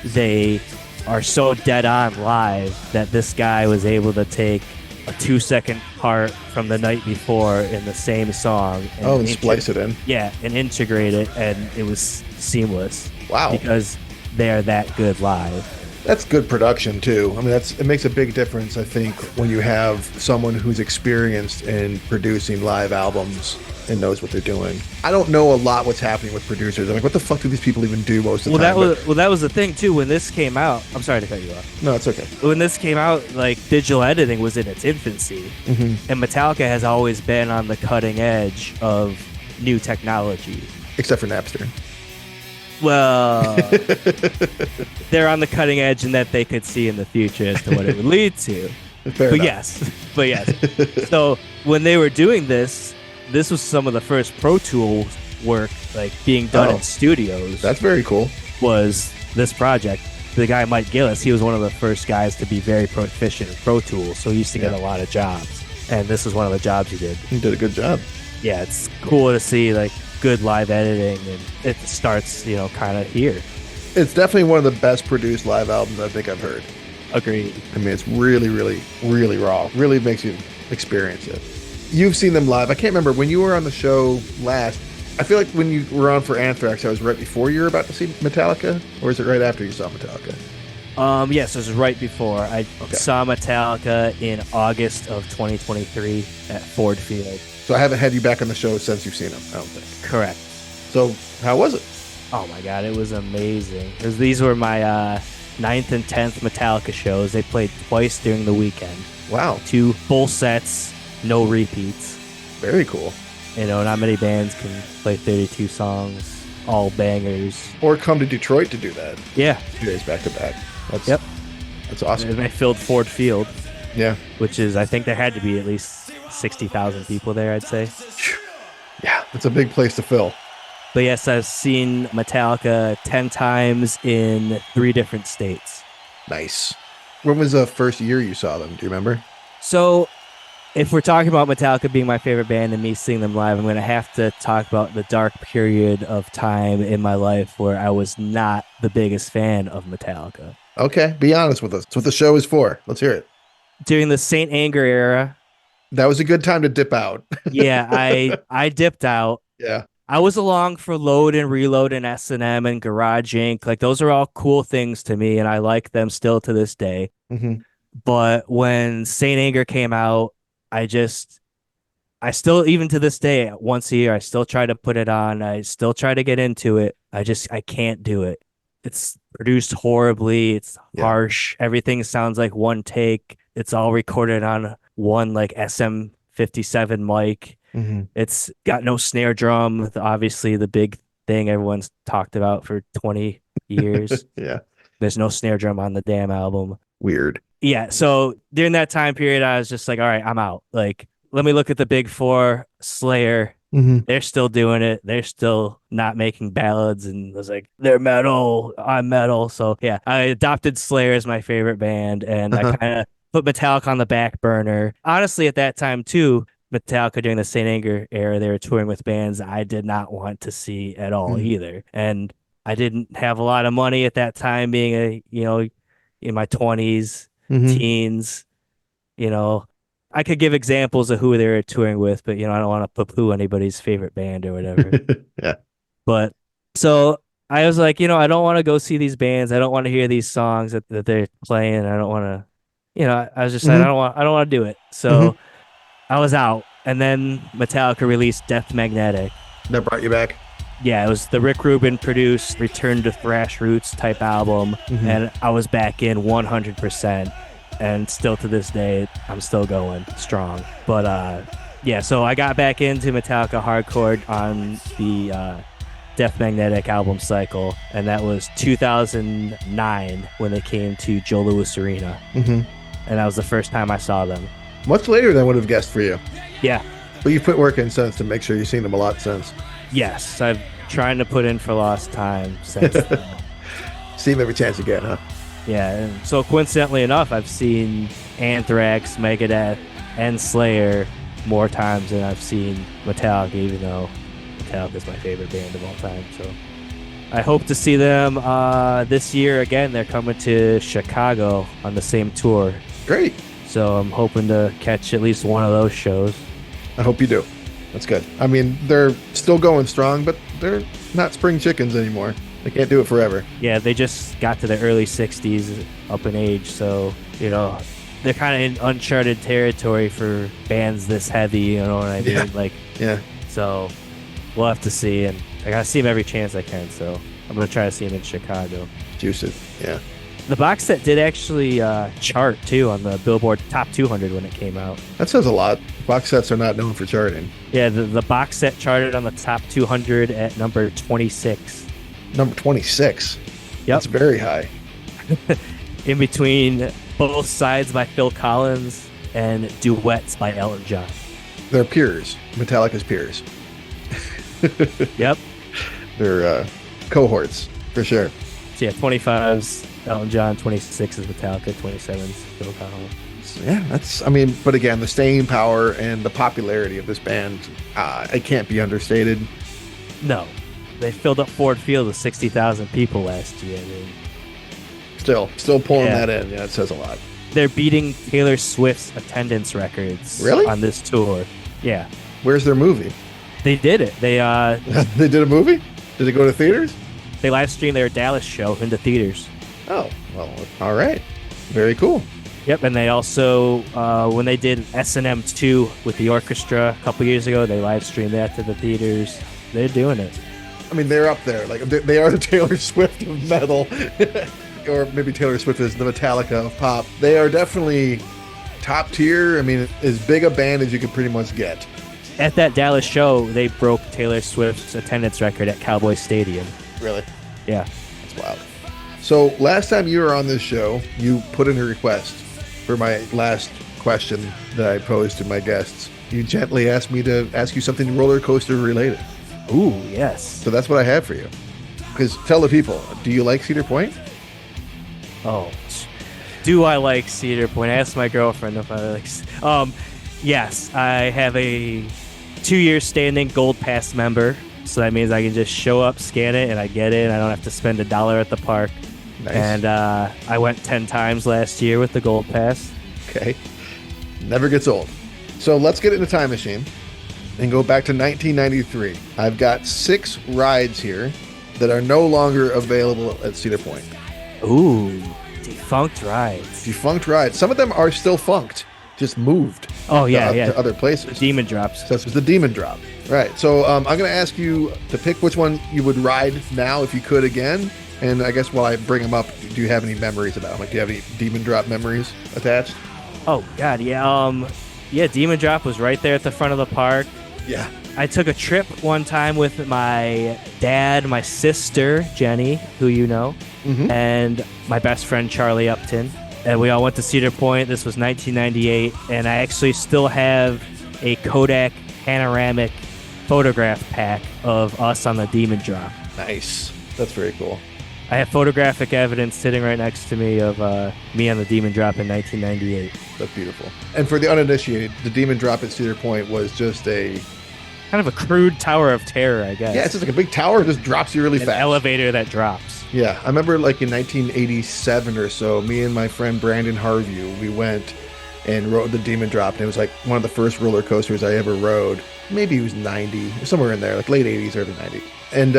Speaker 2: they are so dead on live that this guy was able to take a 2-second part from the night before in the same song
Speaker 1: and splice it in.
Speaker 2: Yeah, and integrate it, and it was seamless.
Speaker 1: Wow.
Speaker 2: Because they're that good live.
Speaker 1: That's good production too. I mean, it makes a big difference, I think, when you have someone who's experienced in producing live albums and knows what they're doing. I don't know a lot what's happening with producers. I'm like, what the fuck do these people even do most of the time?
Speaker 2: That was the thing too. When this came out, I'm sorry to cut you off.
Speaker 1: No, it's okay.
Speaker 2: When this came out, like, digital editing was in its infancy, and Metallica has always been on the cutting edge of new technology.
Speaker 1: Except for Napster.
Speaker 2: Well, they're on the cutting edge in that they could see in the future as to what it would lead to.
Speaker 1: Fair
Speaker 2: but
Speaker 1: enough.
Speaker 2: yes. So when they were doing this was some of the first Pro Tools work, like, being done in studios.
Speaker 1: That's very cool.
Speaker 2: Was this project. The guy Mike Gillis, he was one of the first guys to be very proficient in Pro Tools, so he used to get a lot of jobs. And this was one of the jobs he did.
Speaker 1: He did a good job.
Speaker 2: Yeah, it's cool to see, like, good live editing, and it starts, kind of here.
Speaker 1: It's definitely one of the best produced live albums I think I've heard.
Speaker 2: Agreed.
Speaker 1: I mean, it's really, really, really raw. Really makes you experience it. You've seen them live. I can't remember when you were on the show last. I feel like when you were on for Anthrax, I was right before you were about to see Metallica, or is it right after you saw Metallica?
Speaker 2: Yes, it was right before. I saw Metallica in August of 2023 at Ford Field.
Speaker 1: So I haven't had you back on the show since you've seen them, I don't think.
Speaker 2: Correct.
Speaker 1: So how was it?
Speaker 2: Oh my God, it was amazing. Because these were my 9th and 10th Metallica shows. They played twice during the weekend.
Speaker 1: Wow.
Speaker 2: 2 full sets, no repeats.
Speaker 1: Very cool.
Speaker 2: Not many bands can play 32 songs, all bangers.
Speaker 1: Or come to Detroit to do that.
Speaker 2: Yeah.
Speaker 1: 2 days back to back. That's awesome.
Speaker 2: And they filled Ford Field.
Speaker 1: Yeah.
Speaker 2: Which is, I think there had to be at least 60,000 people there, I'd say.
Speaker 1: Yeah, it's a big place to fill.
Speaker 2: But yes, I've seen Metallica 10 times in 3 different states.
Speaker 1: Nice. When was the first year you saw them? Do you remember?
Speaker 2: So, if we're talking about Metallica being my favorite band and me seeing them live, I'm going to have to talk about the dark period of time in my life where I was not the biggest fan of Metallica.
Speaker 1: Okay, be honest with us. That's what the show is for. Let's hear it.
Speaker 2: During the Saint Anger era.
Speaker 1: That was a good time to dip out.
Speaker 2: Yeah, I dipped out.
Speaker 1: Yeah.
Speaker 2: I was along for Load and Reload and S&M and Garage Inc. Like, those are all cool things to me, and I like them still to this day. But when Saint Anger came out, I still, even to this day, once a year, I still try to put it on. I still try to get into it. I can't do it. It's produced horribly. It's harsh. Everything sounds like one take. It's all recorded on one, like, SM57 mic. It's got no snare drum. Obviously, the big thing everyone's talked about for 20 years.
Speaker 1: Yeah.
Speaker 2: There's no snare drum on the damn album.
Speaker 1: Weird.
Speaker 2: Yeah. So during that time period, I was just like, all right, I'm out. Like, let me look at the big 4. Slayer. They're still doing it. They're still not making ballads. And I was like, they're metal. I'm metal. So yeah, I adopted Slayer as my favorite band. And I kind of put Metallica on the back burner. Honestly, at that time too, Metallica during the Saint Anger era, they were touring with bands I did not want to see at all either. And I didn't have a lot of money at that time, being in my 20s, teens, I could give examples of who they were touring with, but I don't want to poo-poo anybody's favorite band or whatever.
Speaker 1: Yeah.
Speaker 2: But so I was like, I don't want to go see these bands. I don't want to hear these songs that they're playing. I don't want to, I was just like, I don't want to do it. So I was out, and then Metallica released Death Magnetic.
Speaker 1: That brought you back?
Speaker 2: Yeah, it was the Rick Rubin produced Return to Thrash Roots type album, and I was back in 100%, and still to this day, I'm still going strong. But yeah, so I got back into Metallica hardcore on the Death Magnetic album cycle, and that was 2009 when they came to Joe Louis Arena.
Speaker 1: Mm-hmm.
Speaker 2: And that was the first time I saw them.
Speaker 1: Much later than I would have guessed for you.
Speaker 2: Yeah.
Speaker 1: But you've put work in since to make sure you've seen them a lot since.
Speaker 2: Yes, I've trying to put in for lost time since then.
Speaker 1: See them every chance you get, huh?
Speaker 2: Yeah, and so coincidentally enough, I've seen Anthrax, Megadeth, and Slayer more times than I've seen Metallica, even though Metallica is my favorite band of all time. So I hope to see them this year again. They're coming to Chicago on the same tour.
Speaker 1: Great.
Speaker 2: So I'm hoping to catch at least one of those shows.
Speaker 1: I hope you do. That's good. I mean, they're still going strong, but they're not spring chickens anymore. They can't do it forever.
Speaker 2: Yeah, they just got to their early 60s up in age, so, you know, they're kind of in uncharted territory for bands this heavy, you know what I mean?
Speaker 1: Yeah.
Speaker 2: Like,
Speaker 1: Yeah.
Speaker 2: so we'll have to see, and I gotta see them every chance I can, so I'm gonna try to see them in Chicago.
Speaker 1: Juice it. Yeah.
Speaker 2: The box set did actually chart, too, on the Billboard Top 200 when it came out.
Speaker 1: That says a lot. Box sets are not known for charting.
Speaker 2: Yeah, the box set charted on the Top 200 at number 26.
Speaker 1: Number 26.
Speaker 2: Yep.
Speaker 1: That's very high.
Speaker 2: In between Both Sides by Phil Collins and Duets by Elton John.
Speaker 1: They're peers. Metallica's peers.
Speaker 2: Yep.
Speaker 1: They're cohorts, for sure.
Speaker 2: So yeah, 25's Elton John, 26 is Metallica, 27's Phil Collins.
Speaker 1: So yeah, that's, I mean, but again, the staying power and the popularity of this band, it can't be understated.
Speaker 2: No. They filled up Ford Field with 60,000 people last year. I mean,
Speaker 1: Still pulling that in. Yeah, it says a lot.
Speaker 2: they're beating Taylor Swift's attendance records
Speaker 1: Really?
Speaker 2: on this tour. Yeah.
Speaker 1: Where's their movie?
Speaker 2: They did it. They
Speaker 1: They did a movie? Did it go to theaters?
Speaker 2: they live streamed their Dallas show into theaters.
Speaker 1: Oh, well, all right. Very cool.
Speaker 2: Yep, and they also, when they did S&M 2 with the orchestra a couple years ago, they live streamed that to the theaters. They're doing it.
Speaker 1: I mean, they're up there. Like, they are the Taylor Swift of metal. Or maybe Taylor Swift is the Metallica of pop. They are definitely top tier. I mean, as big a band as you could pretty much get.
Speaker 2: At that Dallas show, they broke Taylor Swift's attendance record at Cowboy Stadium.
Speaker 1: Really?
Speaker 2: Yeah.
Speaker 1: That's wild. So last time you were on this show, you put in a request for my last question that I posed to my guests. You gently asked me to ask you something roller coaster related.
Speaker 2: Ooh, yes.
Speaker 1: So that's what I have for you. Because tell the people, do you like Cedar Point?
Speaker 2: Oh, do I like Cedar Point? I asked my girlfriend if I like. Yes, I have a 2-year standing Gold Pass member, so that means I can just show up, scan it, and I get in. I don't have to spend $1 at the park.
Speaker 1: Nice.
Speaker 2: And I went 10 times last year with the Gold Pass.
Speaker 1: Okay. Never gets old. So let's get in the time machine and go back to 1993. I've got 6 rides here that are no longer available at Cedar Point.
Speaker 2: Ooh, defunct rides.
Speaker 1: Defunct rides. Some of them are still funked, just moved.
Speaker 2: Oh, yeah,
Speaker 1: to other places.
Speaker 2: Demon drops.
Speaker 1: So this was the Demon Drop. Right. So I'm going to ask you to pick which one you would ride now if you could again. And I guess while I bring them up, do you have any memories about them? Like, do you have any Demon Drop memories attached?
Speaker 2: Oh, God, yeah. Yeah, Demon Drop was right there at the front of the park.
Speaker 1: Yeah.
Speaker 2: I took a trip one time with my dad, my sister, Jenny, who you know, and my best friend, Charlie Upton. And we all went to Cedar Point. This was 1998. And I actually still have a Kodak panoramic photograph pack of us on the Demon Drop.
Speaker 1: Nice. That's very cool.
Speaker 2: I have photographic evidence sitting right next to me of me on the Demon Drop in 1998.
Speaker 1: That's beautiful. And for the uninitiated, the Demon Drop at Cedar Point was just a...
Speaker 2: kind of a crude tower of terror, I guess.
Speaker 1: Yeah, it's just like a big tower that just drops you really fast.
Speaker 2: An elevator that drops.
Speaker 1: Yeah, I remember like in 1987 or so, me and my friend Brandon Harview, we went and rode the Demon Drop, and it was like one of the first roller coasters I ever rode. Maybe it was 90, somewhere in there, like late 80s, early 90s. And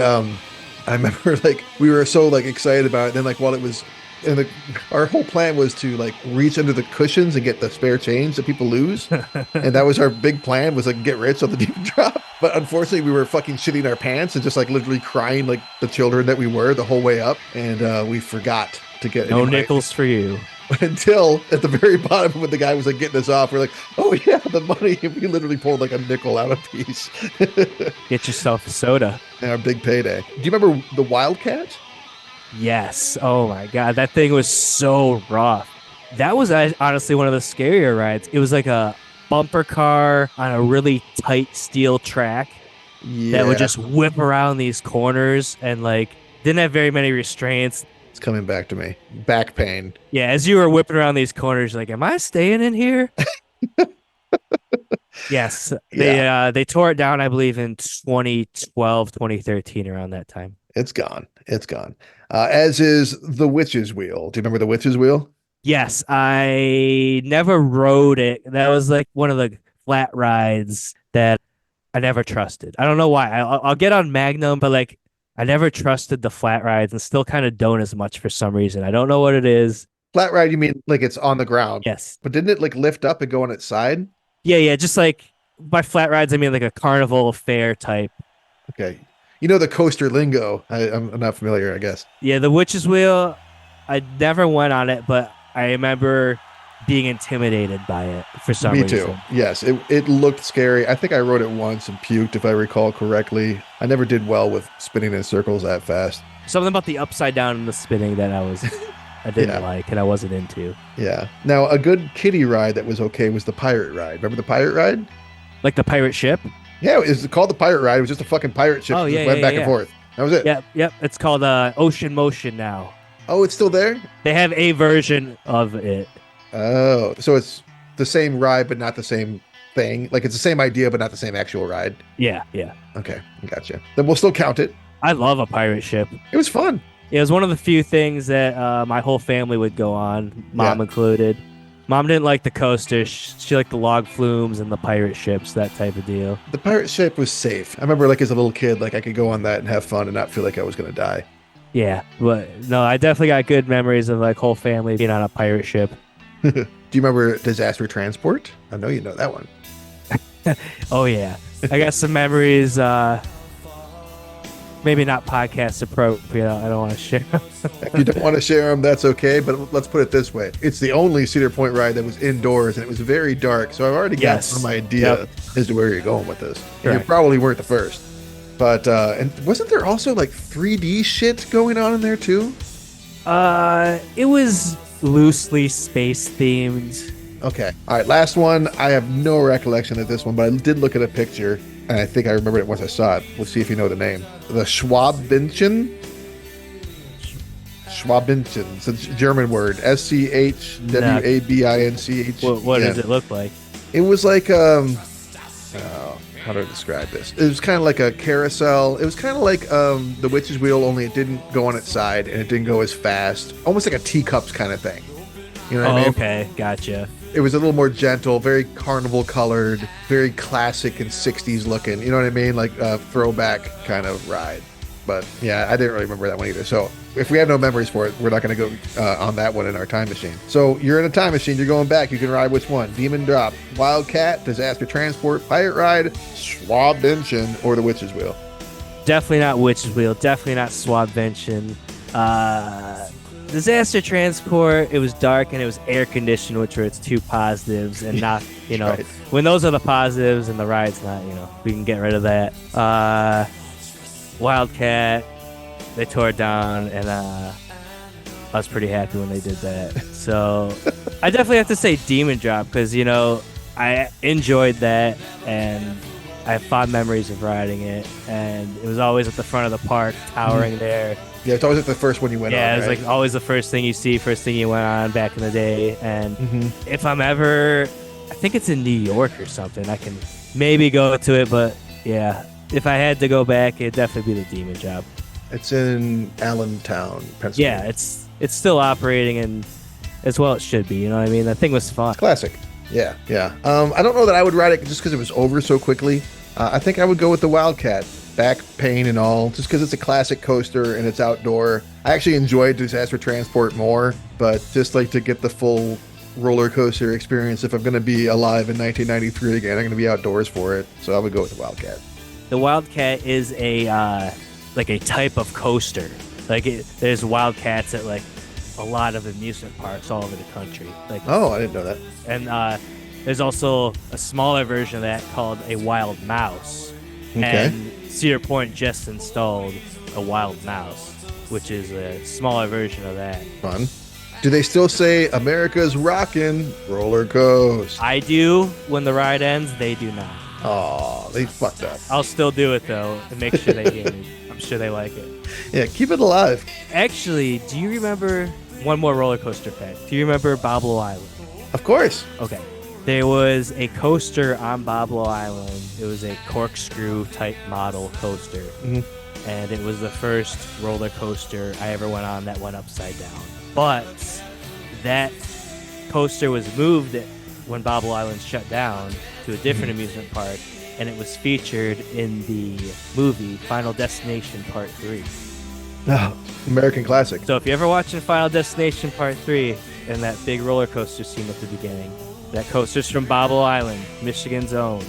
Speaker 1: I remember like we were so like excited about it. Then like while it was, and our whole plan was to like reach under the cushions and get the spare change that people lose, and that was our big plan, was like get rich on the Demon Drop. But unfortunately, we were fucking shitting our pants and just like literally crying like the children that we were the whole way up, and we forgot to get
Speaker 2: no nickels for you.
Speaker 1: Until at the very bottom when the guy was like getting us off, we're like, oh yeah, the money. And we literally pulled like a nickel out of piece.
Speaker 2: Get yourself a soda.
Speaker 1: And our big payday. Do you remember the Wildcat?
Speaker 2: Yes. Oh my God. That thing was so rough. That was honestly one of the scarier rides. It was like a bumper car on a really tight steel track that would just whip around these corners and like didn't have very many restraints.
Speaker 1: It's coming back to me. Back pain.
Speaker 2: Yeah, as you were whipping around these corners, you're like, am I staying in here? Yes. They tore it down, I believe, in 2012, 2013, around that time.
Speaker 1: It's gone. It's gone. As is the Witch's Wheel. Do you remember the Witch's Wheel?
Speaker 2: Yes, I never rode it. That was like one of the flat rides that I never trusted. I don't know why. I'll get on Magnum, but like I never trusted the flat rides and still kind of don't as much for some reason. I don't know what it is.
Speaker 1: Flat ride, you mean like it's on the ground?
Speaker 2: Yes.
Speaker 1: But didn't it like lift up and go on its side?
Speaker 2: Yeah. Just like by flat rides, I mean like a carnival fair type.
Speaker 1: Okay. You know the coaster lingo. I'm not familiar, I guess.
Speaker 2: Yeah, the Witch's Wheel, I never went on it, but I remember being intimidated by it for some reason.
Speaker 1: Me too. Yes, it looked scary. I think I rode it once and puked, if I recall correctly. I never did well with spinning in circles that fast.
Speaker 2: Something about the upside down and the spinning that I didn't like and I wasn't into.
Speaker 1: Yeah. Now, a good kiddie ride that was okay was the pirate ride. Remember the pirate ride?
Speaker 2: Like the pirate ship?
Speaker 1: Yeah, it was called the pirate ride. It was just a fucking pirate ship that went back and forth. That was it.
Speaker 2: Yep. It's called Ocean Motion now.
Speaker 1: Oh, it's still there?
Speaker 2: They have a version of it.
Speaker 1: Oh, so it's the same ride, but not the same thing. Like it's the same idea, but not the same actual ride.
Speaker 2: Yeah.
Speaker 1: Okay, gotcha. Then we'll still count it.
Speaker 2: I love a pirate ship.
Speaker 1: It was fun.
Speaker 2: It was one of the few things that my whole family would go on, mom included. Mom didn't like the coasters. She liked the log flumes and the pirate ships, that type of deal.
Speaker 1: The pirate ship was safe. I remember like as a little kid, like I could go on that and have fun and not feel like I was going to die.
Speaker 2: Yeah, but no, I definitely got good memories of like whole family being on a pirate ship.
Speaker 1: Do you remember Disaster Transport? I know you know that one.
Speaker 2: Oh, yeah. I got some memories, maybe not podcast appropriate. I don't want to share them.
Speaker 1: If you don't want to share them, that's okay. But let's put it this way. It's the only Cedar Point ride that was indoors, and it was very dark. So I've already got some idea as to where you're going with this. And you probably weren't the first. But, and wasn't there also like 3D shit going on in there too?
Speaker 2: It was loosely space themed.
Speaker 1: Okay. All right. Last one. I have no recollection of this one, but I did look at a picture, and I think I remember it once I saw it. We'll see if you know the name. The Schwabinchen. It's a German word. SCHWABINCH.
Speaker 2: What does it look like?
Speaker 1: It was like how do I describe this? It was kind of like a carousel. It was kind of like the Witch's Wheel, only it didn't go on its side and it didn't go as fast. Almost like a teacups kind of thing. You know what I mean?
Speaker 2: Okay, gotcha.
Speaker 1: It was a little more gentle, very carnival colored, very classic and 60s looking. You know what I mean? Like a throwback kind of ride. But yeah, I didn't really remember that one either. So if we have no memories for it, we're not going to go on that one in our time machine. So you're in a time machine. You're going back. You can ride which one? Demon Drop, Wildcat, Disaster Transport, Pirate Ride, Schwabinchen, or the Witch's Wheel?
Speaker 2: Definitely not Witch's Wheel. Definitely not Schwabinchen. Disaster Transport, it was dark and it was air conditioned, which were its two positives, and not,
Speaker 1: Right.
Speaker 2: When those are the positives and the ride's not, we can get rid of that. Wildcat, they tore it down, and I was pretty happy when they did that. So I definitely have to say Demon Drop, because, I enjoyed that, and I have fond memories of riding it, and it was always at the front of the park, towering there.
Speaker 1: Yeah, it's always like the first one you went on.
Speaker 2: Yeah, it was
Speaker 1: right?
Speaker 2: like always the first thing you see, first thing you went on back in the day. And if I'm ever, I think it's in New York or something, I can maybe go to it. But yeah, if I had to go back, it'd definitely be the Demon Job.
Speaker 1: It's in Allentown, Pennsylvania.
Speaker 2: Yeah, it's still operating, and as well it should be. You know what I mean? That thing was fun.
Speaker 1: It's classic. Yeah. I don't know that I would ride it just because it was over so quickly. I think I would go with the Wildcat. Back pain and all, just because it's a classic coaster and it's outdoor. I actually enjoyed Disaster Transport more, but just like to get the full roller coaster experience, if I'm going to be alive in 1993 again, I'm going to be outdoors for it. So I would go with the Wildcat.
Speaker 2: The Wildcat is a like a type of coaster. Like there's Wildcats at like a lot of amusement parks all over the country. Like,
Speaker 1: oh, I didn't know that.
Speaker 2: And there's also a smaller version of that called a Wild Mouse.
Speaker 1: Okay.
Speaker 2: And Cedar Point just installed a Wild Mouse, which is a smaller version of that.
Speaker 1: Fun. Do they still say America's rockin' roller coaster?
Speaker 2: I do. When the ride ends, they do not.
Speaker 1: Oh, they fucked up.
Speaker 2: I'll still do it though and make sure they hear me. I'm sure they like it.
Speaker 1: Yeah, keep it alive.
Speaker 2: Actually, do you remember one more roller coaster fact? Do you remember Boblo Island?
Speaker 1: Of course.
Speaker 2: Okay. There was a coaster on Boblo Island. It was a corkscrew type model coaster. Mm-hmm. And it was the first roller coaster I ever went on that went upside down. But that coaster was moved when Bobble Island shut down to a different amusement park, and it was featured in the movie Final Destination Part 3.
Speaker 1: Oh, American classic.
Speaker 2: So if you're ever watching Final Destination Part 3 and that big roller coaster scene at the beginning, that coaster's from Bobble Island, Michigan's own.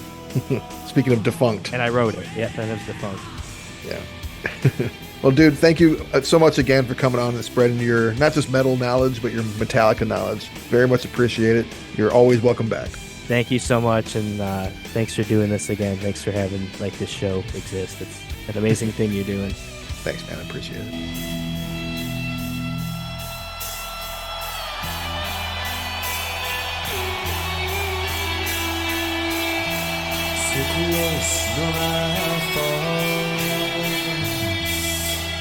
Speaker 1: Speaking of defunct.
Speaker 2: And I wrote it. Yep, and it was defunct.
Speaker 1: Yeah. Well, dude, thank you so much again for coming on and spreading your, not just metal knowledge, but your Metallica knowledge. Very much appreciate it. You're always welcome back.
Speaker 2: Thank you so much, and thanks for doing this again. Thanks for having this show exist. It's an amazing thing you're doing.
Speaker 1: Thanks, man. I appreciate it.
Speaker 3: So close, no matter far.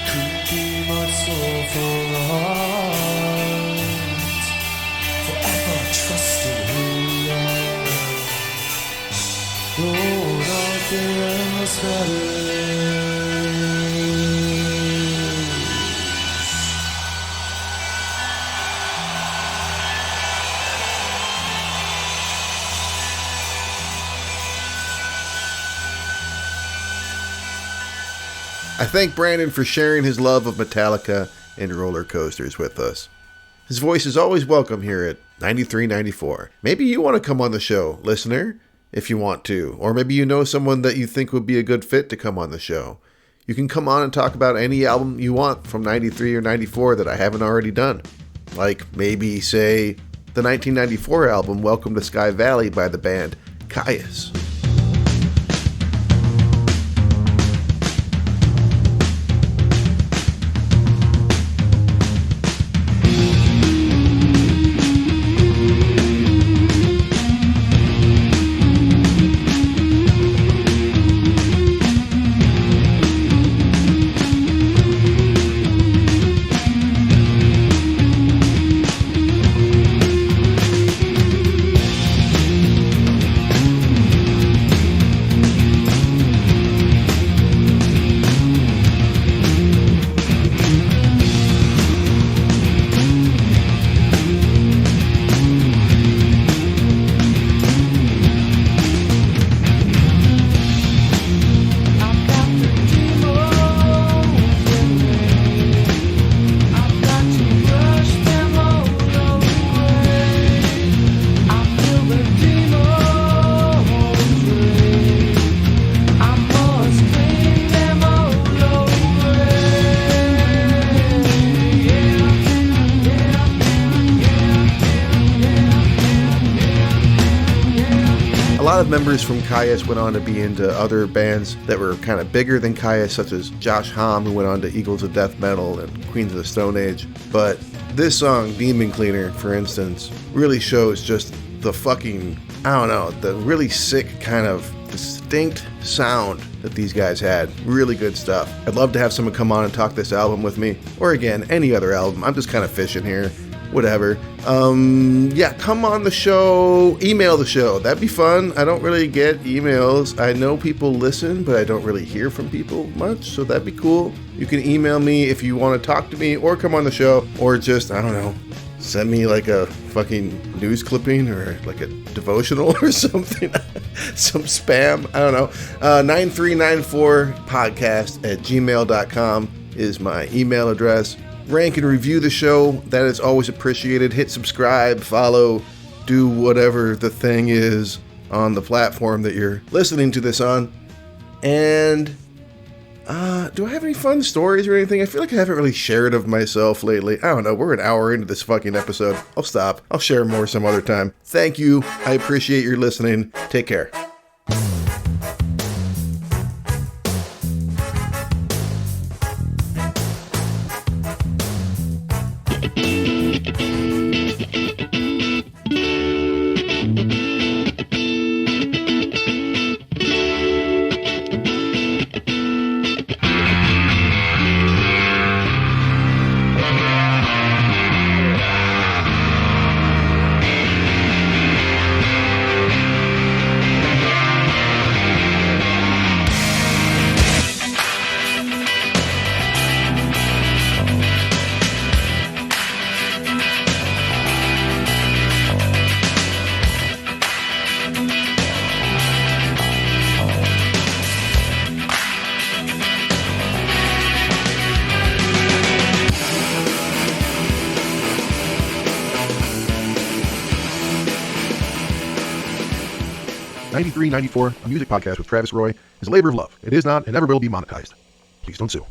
Speaker 3: Could be my soul for art. Forever trusting who you are. Oh, nothing else matters.
Speaker 1: I thank Brandon for sharing his love of Metallica and roller coasters with us. His voice is always welcome here at 9394. Maybe you want to come on the show, listener, if you want to. Or maybe you know someone that you think would be a good fit to come on the show. You can come on and talk about any album you want from 93 or 94 that I haven't already done. Like maybe, say, the 1994 album Welcome to Sky Valley by the band Caius. A lot of members from Caius went on to be into other bands that were kind of bigger than Caius, such as Josh Homme, who went on to Eagles of Death Metal and Queens of the Stone Age. But this song, Demon Cleaner, for instance, really shows just the fucking, I don't know, the really sick kind of distinct sound that these guys had. Really good stuff. I'd love to have someone come on and talk this album with me, or again, any other album. I'm just kind of fishing here. Whatever. Yeah, come on the show, email the show. That'd be fun. I don't really get emails. I know people listen, but I don't really hear from people much, so that'd be cool. You can email me if you want to talk to me or come on the show, or just, I don't know, send me like a fucking news clipping or like a devotional or something. Some spam. I don't know. 9394podcast@gmail.com is my email address. Rank and review the show. That is always appreciated. Hit subscribe, follow, do whatever the thing is on the platform that you're listening to this on. And Do I have any fun stories or anything? I feel like I haven't really shared of myself lately. I don't know. We're an hour into this fucking episode. I'll stop. I'll share more some other time. Thank you. I appreciate your listening. Take care. '93-'94, a music podcast with Travis Roy, is a labor of love. It is not and never will be monetized. Please don't sue.